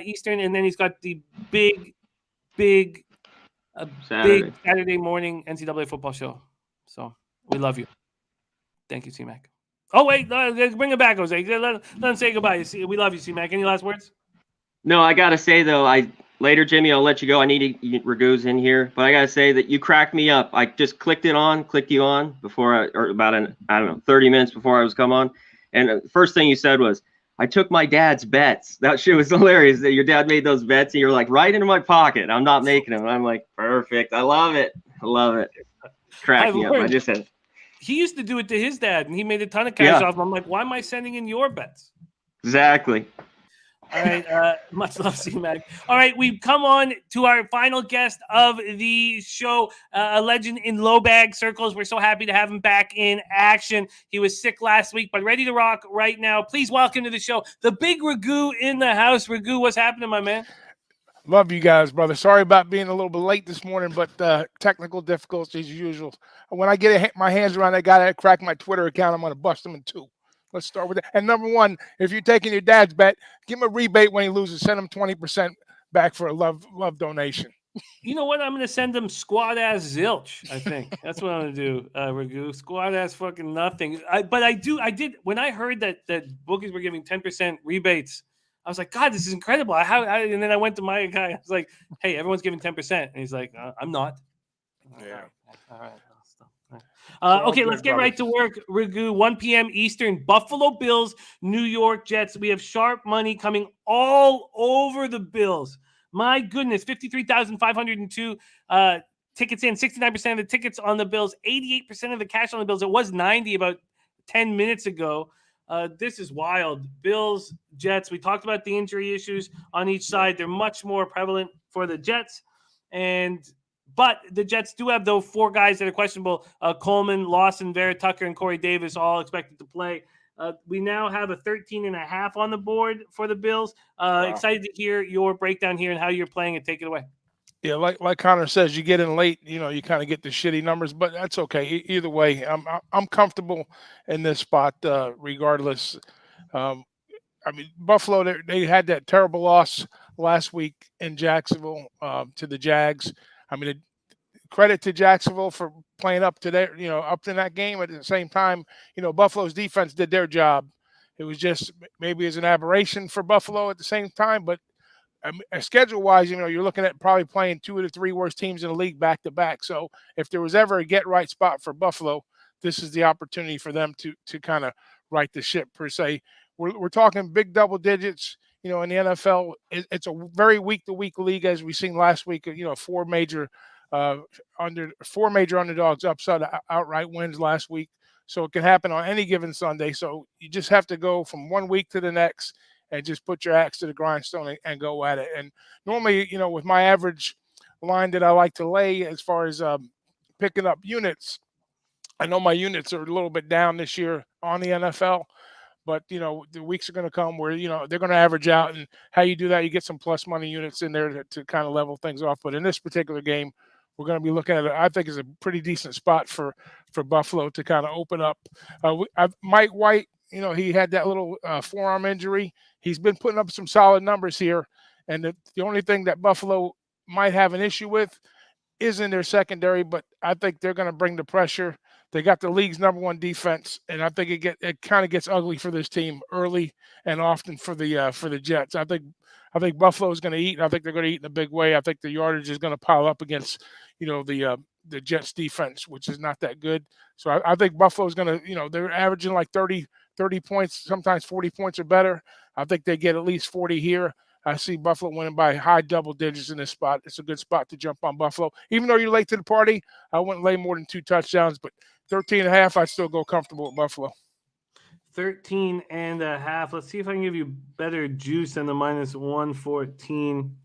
Eastern. And then he's got the big a big Saturday morning NCAA football show. So we love you. Thank you, C-Mac. Oh, wait, bring it back, Jose. Let him say goodbye. We love you, C-Mac. Any last words? No, I got to say, though, later, Jimmy, I'll let you go. I need Ragu's in here. But I got to say that you cracked me up. I just clicked you on before about 30 minutes before I was come on. And the first thing you said was, I took my dad's bets. That shit was hilarious that your dad made those bets and you're like, right into my pocket. I'm not making them. I'm like, perfect. I love it. Crack me up. I just said, he used to do it to his dad, and he made a ton of cash off him. I'm like, why am I sending in your bets? Exactly. All right. Much love, C-Mac. All right. We've come on to our final guest of the show, a legend in low bag circles. We're so happy to have him back in action. He was sick last week, but ready to rock right now. Please welcome to the show, the big Ragu in the house. Ragu, what's happening, my man? Love you guys, brother. Sorry about being a little bit late this morning, but technical difficulties as usual. When I get my hands around that guy that cracked my Twitter account, I'm going to bust him in two. Let's start with that. And number one, if you're taking your dad's bet, give him a rebate when he loses. Send him 20% back for a love donation. You know what? I'm going to send him squad ass zilch. I think that's what I'm going to do. Ragu, squad ass fucking nothing. I did when I heard that bookies were giving 10% rebates. I was like, God, this is incredible. And then I went to my guy. I was like, hey, everyone's giving 10%. And he's like, I'm not. Yeah. All right. Okay, let's get right to work. Ragu, 1 p.m. Eastern, Buffalo Bills, New York Jets. We have sharp money coming all over the Bills. My goodness, 53,502 tickets in, 69% of the tickets on the Bills, 88% of the cash on the Bills. It was 90 about 10 minutes ago. This is wild. Bills, Jets. We talked about the injury issues on each side. They're much more prevalent for the Jets. But the Jets do have, though, 4 guys that are questionable. Coleman, Lawson, Vera Tucker, and Corey Davis all expected to play. We now have a 13.5 on the board for the Bills. Wow. Excited to hear your breakdown here and how you're playing it. Take it away. Yeah, like Connor says, you get in late, you kind of get the shitty numbers, but that's okay. Either way, I'm comfortable in this spot regardless. Buffalo, they had that terrible loss last week in Jacksonville to the Jags. Credit to Jacksonville for playing up to that game. At the same time, Buffalo's defense did their job. It was just maybe as an aberration for Buffalo at the same time, but schedule-wise, you're looking at probably playing 2 of the 3 worst teams in the league back-to-back. So if there was ever a get-right spot for Buffalo, this is the opportunity for them to kind of right the ship, per se. We're talking big double digits. In the NFL, it's a very week-to-week league, as we've seen last week. 4 major underdogs upset outright wins last week. So it can happen on any given Sunday. So you just have to go from one week to the next and just put your axe to the grindstone and go at it. And normally, with my average line that I like to lay as far as picking up units, I know my units are a little bit down this year on the NFL, but, the weeks are going to come where, they're going to average out. And how you do that, you get some plus money units in there to kind of level things off. But in this particular game, we're going to be looking at it. I think it's a pretty decent spot for Buffalo to kind of open up. Mike White, he had that little forearm injury. He's been putting up some solid numbers here. And the only thing that Buffalo might have an issue with is in their secondary, but I think they're going to bring the pressure. They got the league's #1 defense, and I think it kind of gets ugly for this team early and often for the Jets. I think Buffalo is going to eat. I think they're going to eat in a big way. I think the yardage is going to pile up against the Jets defense, which is not that good. So I think Buffalo is going to, they're averaging like 30 points, sometimes 40 points or better. I think they get at least 40 here. I see Buffalo winning by high double digits in this spot. It's a good spot to jump on Buffalo. Even though you're late to the party, I wouldn't lay more than 2 touchdowns, but 13.5, I'd still go comfortable with Buffalo. 13.5. Let's see if I can give you better juice than the -114.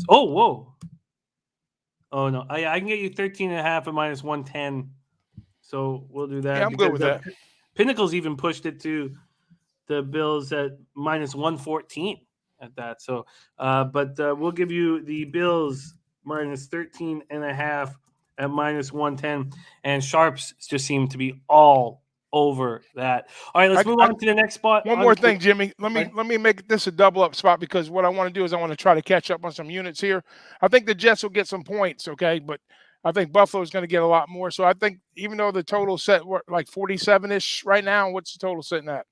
Oh, whoa. Oh, no. I can get you 13.5 at -110. So we'll do that. Yeah, I'm good with that. Pinnacle's even pushed it to the Bills at -114 at that. So, but we'll give you the Bills -13.5 at -110. And sharps just seem to be all over that. All right, let's move on to the next spot. One more thing, Jimmy. Let me make this a double up spot, because what I want to do is I want to try to catch up on some units here. I think the Jets will get some points, okay, but I think Buffalo's going to get a lot more. So I think even though the total set like 47-ish right now, what's the total sitting at?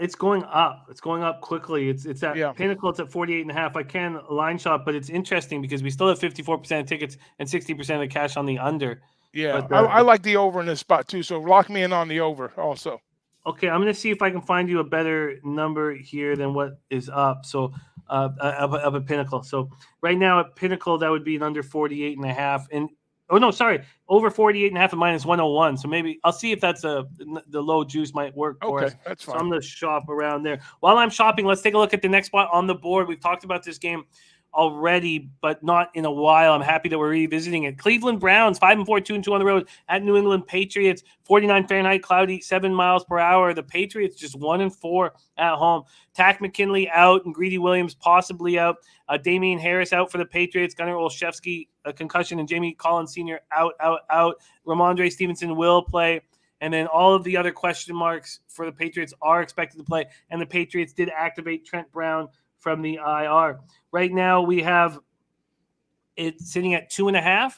It's going up. It's going up quickly. It's at Pinnacle. It's at 48.5. I can line shot, but it's interesting because we still have 54% of tickets and 60% of the cash on the under. Yeah, but, I like the over in this spot too. So lock me in on the over also. Okay, I'm going to see if I can find you a better number here than what is up. So up at Pinnacle. So right now at Pinnacle, that would be an under 48.5. And over 48.5 and minus 101. So maybe I'll see if that's the low juice might work for us. That's fine. So I'm going to shop around there. While I'm shopping, let's take a look at the next spot on the board. We've talked about this game already, but not in a while. I'm happy that we're revisiting it. Cleveland Browns, 5-4, 2-2 on the road at New England Patriots, 49 Fahrenheit, cloudy, 7 miles per hour. The Patriots just 1-4 at home. Tack McKinley out and Greedy Williams possibly out. Damian Harris out for the Patriots. Gunnar Olszewski, a concussion, and Jamie Collins Sr. out. Ramondre Stevenson will play. And then all of the other question marks for the Patriots are expected to play. And the Patriots did activate Trent Brown from the IR. Right now, we have it sitting at 2.5.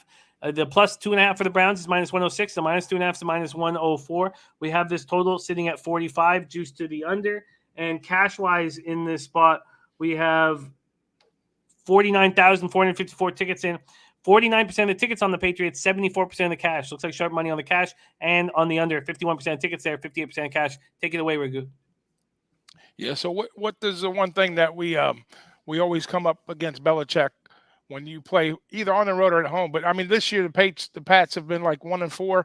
The plus 2.5 for the Browns is minus 106. The minus 2.5 is minus 104. We have this total sitting at 45, juice to the under. And cash-wise in this spot, we have 49,454 tickets in. 49% of the tickets on the Patriots, 74% of the cash. Looks like sharp money on the cash and on the under. 51% of tickets there, 58% of cash. Take it away, Ragu. Yeah, so what is the one thing that we always come up against Belichick when you play either on the road or at home? But I mean, this year the Pats have been like 1-4.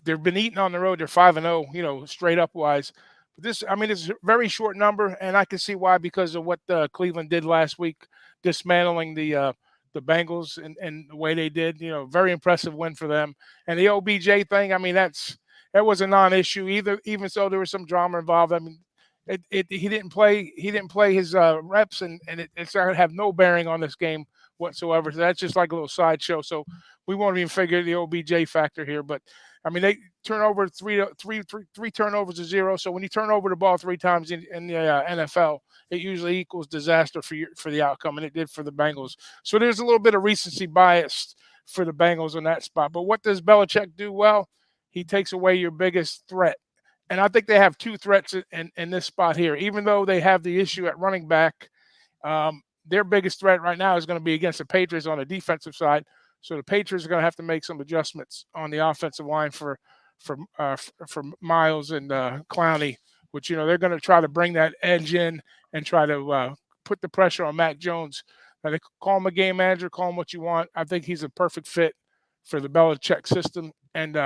They've been eating on the road. They're 5-0, straight up wise. But this, I mean, it's a very short number, and I can see why, because of what Cleveland did last week, dismantling the Bengals and the way they did. Very impressive win for them. And the OBJ thing, I mean, that was a non-issue either. Even so, there was some drama involved. I mean, he didn't play his reps, and it's going to have no bearing on this game whatsoever. So that's just like a little sideshow. So we won't even figure the OBJ factor here. But I mean, they turn over three turnovers to 0. So when you turn over the ball 3 times in the NFL, it usually equals disaster for the outcome, and it did for the Bengals. So there's a little bit of recency bias for the Bengals on that spot. But what does Belichick do well? He takes away your biggest threat. And I think they have 2 threats in this spot here. Even though they have the issue at running back, their biggest threat right now is going to be against the Patriots on the defensive side. So the Patriots are going to have to make some adjustments on the offensive line for Miles and Clowney, which they're going to try to bring that edge in and try to put the pressure on Mac Jones. Now, they call him a game manager, call him what you want. I think he's a perfect fit for the Belichick system, and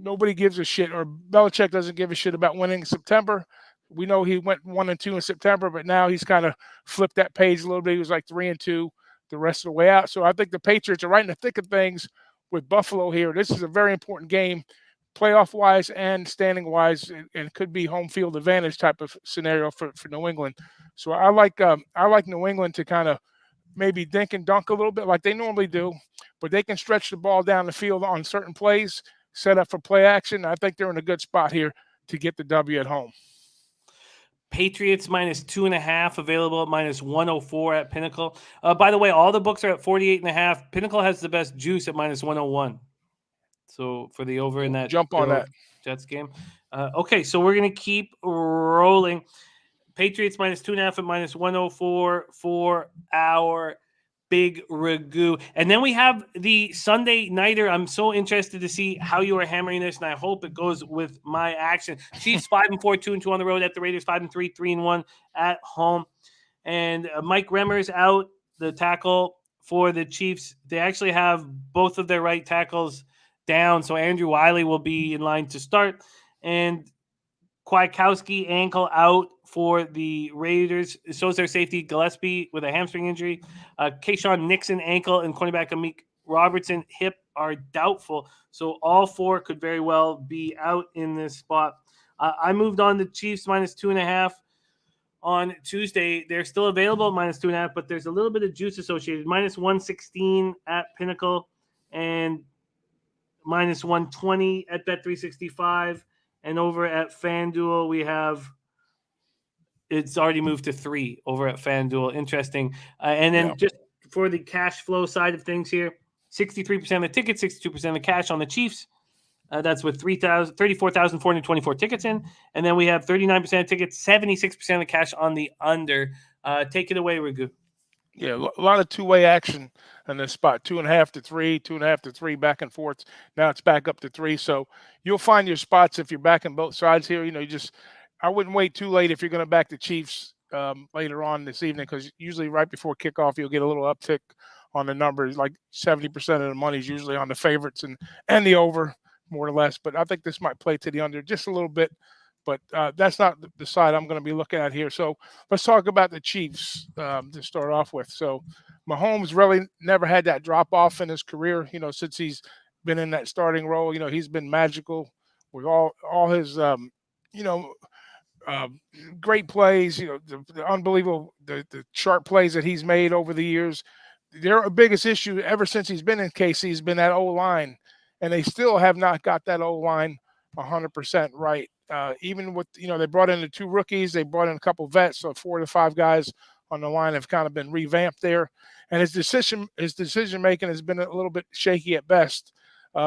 nobody gives a shit, or Belichick doesn't give a shit about winning in September. We know he went 1-2 in September, but now he's kind of flipped that page a little bit. He was like 3-2 the rest of the way out. So I think the Patriots are right in the thick of things with Buffalo here. This is a very important game, playoff-wise and standing-wise, and could be home field advantage type of scenario for New England. So I like New England to kind of maybe dink and dunk a little bit like they normally do, but they can stretch the ball down the field on certain plays, set up for play action. I think they're in a good spot here to get the W at home. Patriots minus 2.5 available at minus 104 at Pinnacle. By the way, all the books are at 48.5. Pinnacle has the best juice at minus 101. So for the over in that jump on that Jets game. Okay, so we're going to keep rolling. Patriots minus 2.5 at minus 104 for our big Ragu. And then we have the Sunday nighter. I'm so interested to see how you are hammering this, and I hope it goes with my action. Chiefs 5-4, 2-2 on the road at the Raiders, 5-3, 3-1 at home. And Mike Remmer's out, the tackle for the Chiefs. They actually have both of their right tackles down, so Andrew Wiley will be in line to start. And Kwiatkowski ankle out for the Raiders. So is their safety Gillespie with a hamstring injury. Keyshawn Nixon ankle and cornerback Amik Robertson hip are doubtful. So all 4 could very well be out in this spot. I moved on to Chiefs minus 2.5 on Tuesday. They're still available at minus 2.5, but there's a little bit of juice associated. Minus 116 at Pinnacle and minus 120 at Bet365. And over at FanDuel, we have it's already moved to 3 over at FanDuel. Interesting. And then just for the cash flow side of things here, 63% of the tickets, 62% of the cash on the Chiefs. That's with 34,424 tickets in. And then we have 39% of tickets, 76% of the cash on the under. Take it away, Ragu. Yeah, a lot of two-way action in this spot. 2.5 to 3, 2.5 to 3, back and forth. Now it's back up to 3. So you'll find your spots if you're backing both sides here. I wouldn't wait too late if you're going to back the Chiefs later on this evening, because usually right before kickoff you'll get a little uptick on the numbers. Like 70% of the money is usually on the favorites and the over, more or less. But I think this might play to the under just a little bit. But that's not the side I'm going to be looking at here. So let's talk about the Chiefs to start off with. So Mahomes really never had that drop off in his career, since he's been in that starting role. He's been magical with all his, great plays, the unbelievable, the sharp plays that he's made over the years. Their biggest issue ever since he's been in KC has been that O-line, and they still have not got that O-line 100% right. Even with, they brought in the 2 rookies, they brought in a couple vets, so 4 to 5 guys on the line have kind of been revamped there. And his decision making has been a little bit shaky at best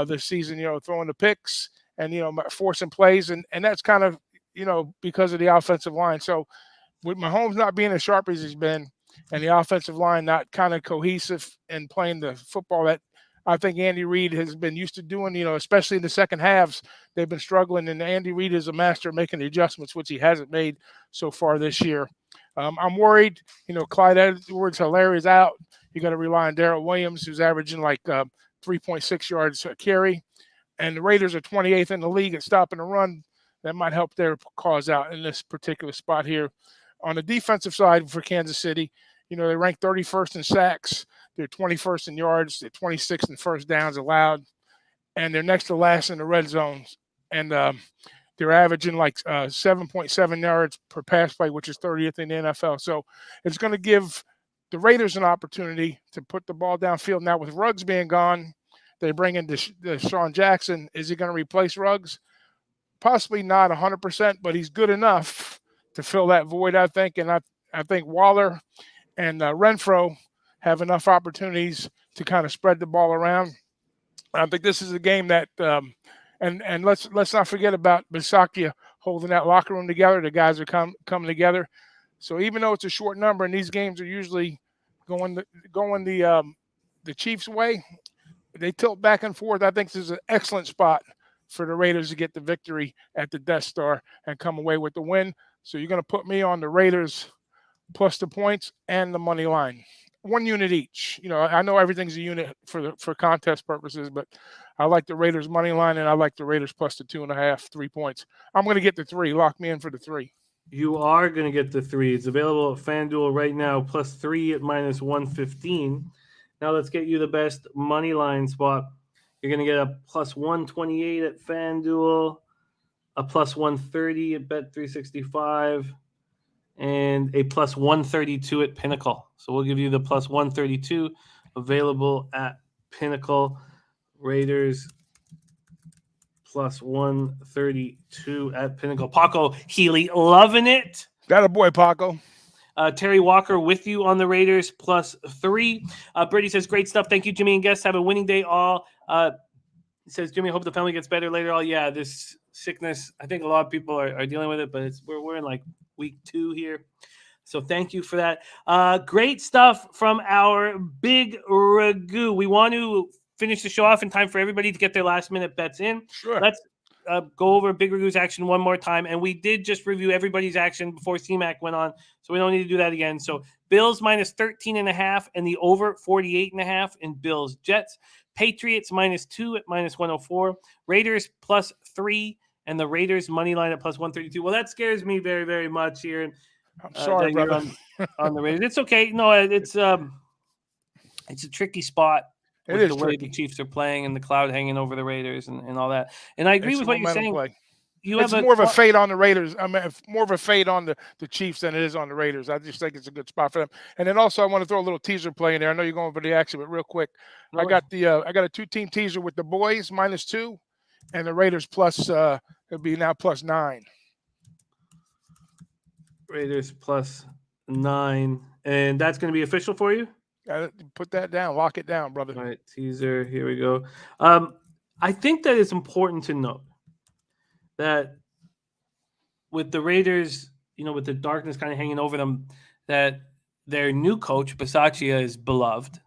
this season, throwing the picks and, forcing plays. And that's kind of, because of the offensive line. So with Mahomes not being as sharp as he's been and the offensive line not kind of cohesive and playing the football that I think Andy Reid has been used to doing, especially in the second halves, they've been struggling. And Andy Reid is a master of making the adjustments, which he hasn't made so far this year. I'm worried, Clyde Edwards-Helaire is out. You got to rely on Darrell Williams, who's averaging like 3.6 yards a carry. And the Raiders are 28th in the league at stopping the run. That might help their cause out in this particular spot here. On the defensive side for Kansas City, they rank 31st in sacks. They're 21st in yards. They're 26th in first downs allowed. And they're next to last in the red zones. And they're averaging like 7.7 yards per pass play, which is 30th in the NFL. So it's going to give the Raiders an opportunity to put the ball downfield. Now, with Ruggs being gone, they bring in Deshaun Jackson. Is he going to replace Ruggs? Possibly not 100%, but he's good enough to fill that void, I think. And I think Waller and Renfro have enough opportunities to kind of spread the ball around. I think this is a game that and let's not forget about Bisaccia holding that locker room together. The guys are coming together. So even though it's a short number and these games are usually going the Chiefs' way, they tilt back and forth. I think this is an excellent spot for the Raiders to get the victory at the Death Star and come away with the win. So you're going to put me on the Raiders plus the points and the money line. 1 unit each. I know everything's a unit for contest purposes, but I like the Raiders money line and I like the Raiders plus the 2.5, 3 points. I'm going to get the 3. Lock me in for the 3. You are going to get the 3. It's available at FanDuel right now, plus 3 at minus 115. Now let's get you the best money line spot. You're going to get a plus 128 at FanDuel, a plus 130 at Bet365, and a plus 132 at Pinnacle. So we'll give you the plus 132 available at Pinnacle. Raiders plus 132 at Pinnacle. Paco Healy loving it. Got a boy, Paco. Terry Walker with you on the Raiders plus 3. Brady says, great stuff. Thank you, Jimmy and guests. Have a winning day all. He says, Jimmy, hope the family gets better later. Yeah, this sickness, I think a lot of people are dealing with it, but we're in like week 2 here. So thank you for that. Great stuff from our big Ragu. We want to finish the show off in time for everybody to get their last minute bets in. Sure. Let's go over Big Ragu's action one more time. And we did just review everybody's action before CMAC went on, so we don't need to do that again. So Bills minus 13.5 and the over 48.5 in Bills Jets. Patriots minus 2 at minus 104. Raiders plus 3 and the Raiders money line at plus 132. Well, that scares me very, very much here. I'm sorry, brother. On the Raiders. It's okay. No, it's a tricky spot. It with is the way tricky. the Chiefs are playing and the cloud hanging over the Raiders and all that. And I agree with what you're saying. Play. You it's have more of a fade on the Raiders. I mean, more of a fade on the Chiefs than it is on the Raiders. I just think it's a good spot for them. And then also, I want to throw a little teaser play in there. I know you're going for the action, but real quick, I got a 2-team teaser with the boys minus 2 and the Raiders plus it'll be now +9. Raiders +9, and that's going to be official for you. Put that down, lock it down, brother. All right, teaser. Here we go. I think that it's important to note that with the Raiders, with the darkness kind of hanging over them, that their new coach Bisaccia is beloved,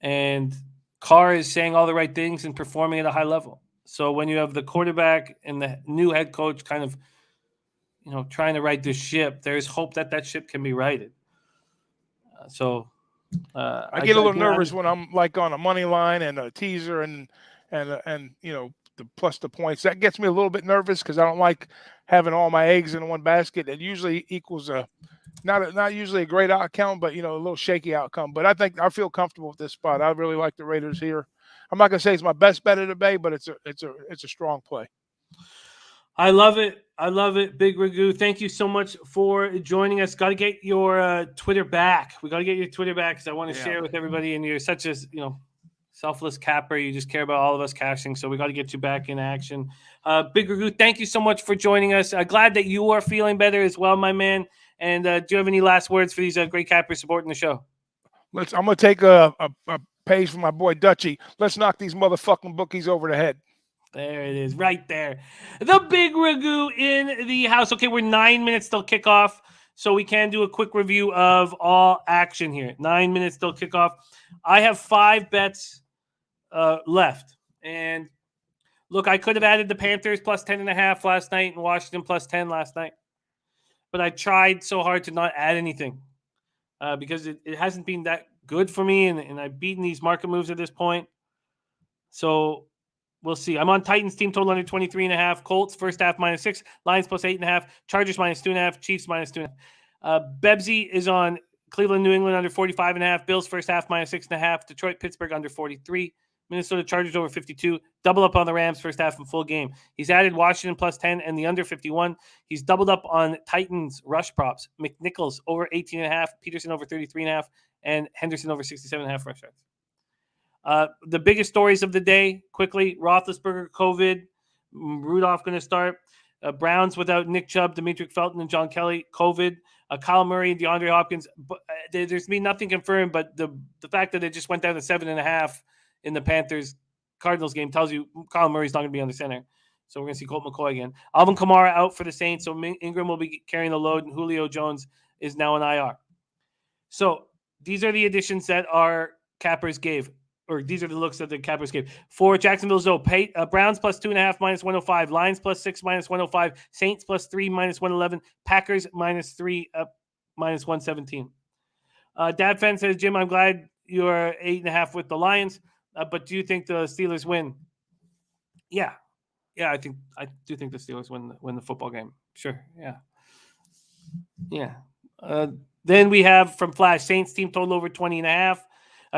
and Carr is saying all the right things and performing at a high level. So when you have the quarterback and the new head coach kind of, trying to right this ship, there's hope that ship can be righted. I get a little nervous when I'm like on a money line and a teaser and the plus the points. That gets me a little bit nervous because I don't like having all my eggs in one basket. It usually equals not usually a great outcome, but a little shaky outcome. But I feel comfortable with this spot. I really like the Raiders here. I'm not gonna say it's my best bet of the day, but it's a strong play. I love it. Big Ragu. Thank you so much for joining us. Got to get your Twitter back. We got to get your Twitter back because I want to share with everybody. And you're such a selfless capper. You just care about all of us cashing. So we got to get you back in action. Big Ragu, thank you so much for joining us. Glad that you are feeling better as well, my man. And do you have any last words for these great cappers supporting the show? I'm gonna take a page from my boy Dutchy. Let's knock these motherfucking bookies over the head. There it is, right there. The Big Ragu in the house. Okay, we're 9 minutes till kickoff, so we can do a quick review of all action here. 9 minutes till kickoff. I have 5 bets left. And look, I could have added the Panthers +10.5 last night and Washington +10 last night. But I tried so hard to not add anything because it hasn't been that good for me, and I've beaten these market moves at this point. So we'll see. I'm on Titans team total under 23.5. Colts first half -6. Lions +8.5. Chargers -2.5. Chiefs -2.5. Bebsie is on Cleveland, New England under 45.5. Bills first half -6.5. Detroit-Pittsburgh under 43. Minnesota Chargers over 52. Double up on the Rams first half and full game. He's added Washington +10 and the under 51. He's doubled up on Titans rush props. McNichols over 18.5. Peterson over 33.5. And Henderson over 67.5 rush yards. The biggest stories of the day, quickly, Roethlisberger, COVID, Rudolph going to start. Browns without Nick Chubb, Demetric Felton, and John Kelly, COVID. Kyle Murray and DeAndre Hopkins. There's been nothing confirmed, but the fact that it just went down to 7.5 in the Panthers-Cardinals game tells you Kyle Murray's not going to be on the center. So we're going to see Colt McCoy again. Alvin Kamara out for the Saints, so Ingram will be carrying the load, and Julio Jones is now on IR. So these are the additions that our cappers gave. Or these are the looks that the cappers gave. For Jacksonville Zoe, Browns +2.5 -105. Lions +6 -105. Saints +3 -111. Packers -3 -117. Dad Fan says, Jim, I'm glad you're 8.5 with the Lions, but do you think the Steelers win? Yeah, I do think the Steelers win the football game. Sure, yeah. Then we have from Flash Saints team total over 20.5.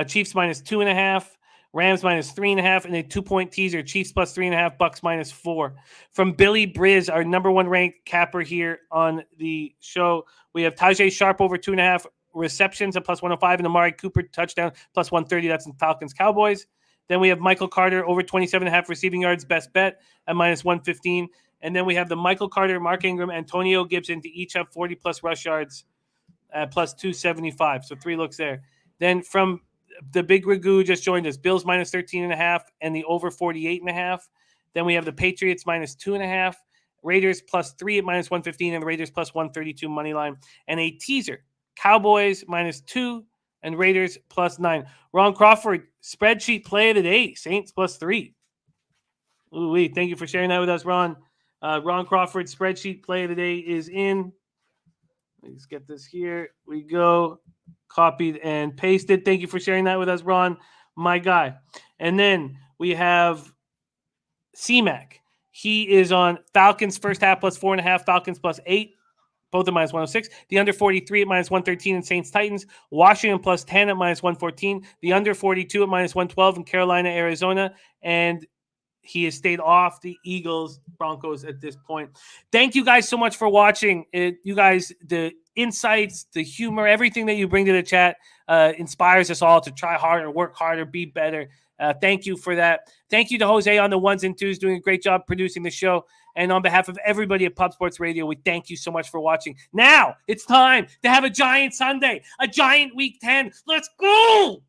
Chiefs -2.5, Rams -3.5, and a 2-point teaser. Chiefs +3.5, Bucks -4. From Billy Briz, our number 1 ranked capper here on the show, we have Tajay Sharp over 2.5 receptions at +105, and Amari Cooper touchdown +130. That's in Falcons-Cowboys. Then we have Michael Carter over 27.5 receiving yards, best bet at -115. And then we have the Michael Carter, Mark Ingram, Antonio Gibson to each have 40+ rush yards at +275. So 3 looks there. Then from the Big Ragu just joined us. Bills -13.5 and the over 48.5. Then we have the Patriots -2.5, Raiders +3 at -115, and the Raiders +132 money line. And a teaser, Cowboys -2 and Raiders +9. Ron Crawford, spreadsheet play of the day, Saints +3. Ooh, thank you for sharing that with us, Ron. Ron Crawford, spreadsheet play of the day is in. Let's get this here. We go. Copied and pasted. Thank you for sharing that with us, Ron, my guy. And then we have C-Mac. He is on Falcons first half +4.5, Falcons +8, both at -106. The under 43 at -113 in Saints Titans. Washington +10 at -114. The under 42 at -112 in Carolina, Arizona. And he has stayed off the Eagles-Broncos at this point. Thank you guys so much for watching. You guys, the insights, the humor, everything that you bring to the chat inspires us all to try harder, work harder, be better. Thank you for that. Thank you to Jose on the ones and twos, doing a great job producing the show. And on behalf of everybody at Pub Sports Radio, we thank you so much for watching. Now it's time to have a giant Sunday, a giant Week 10. Let's go!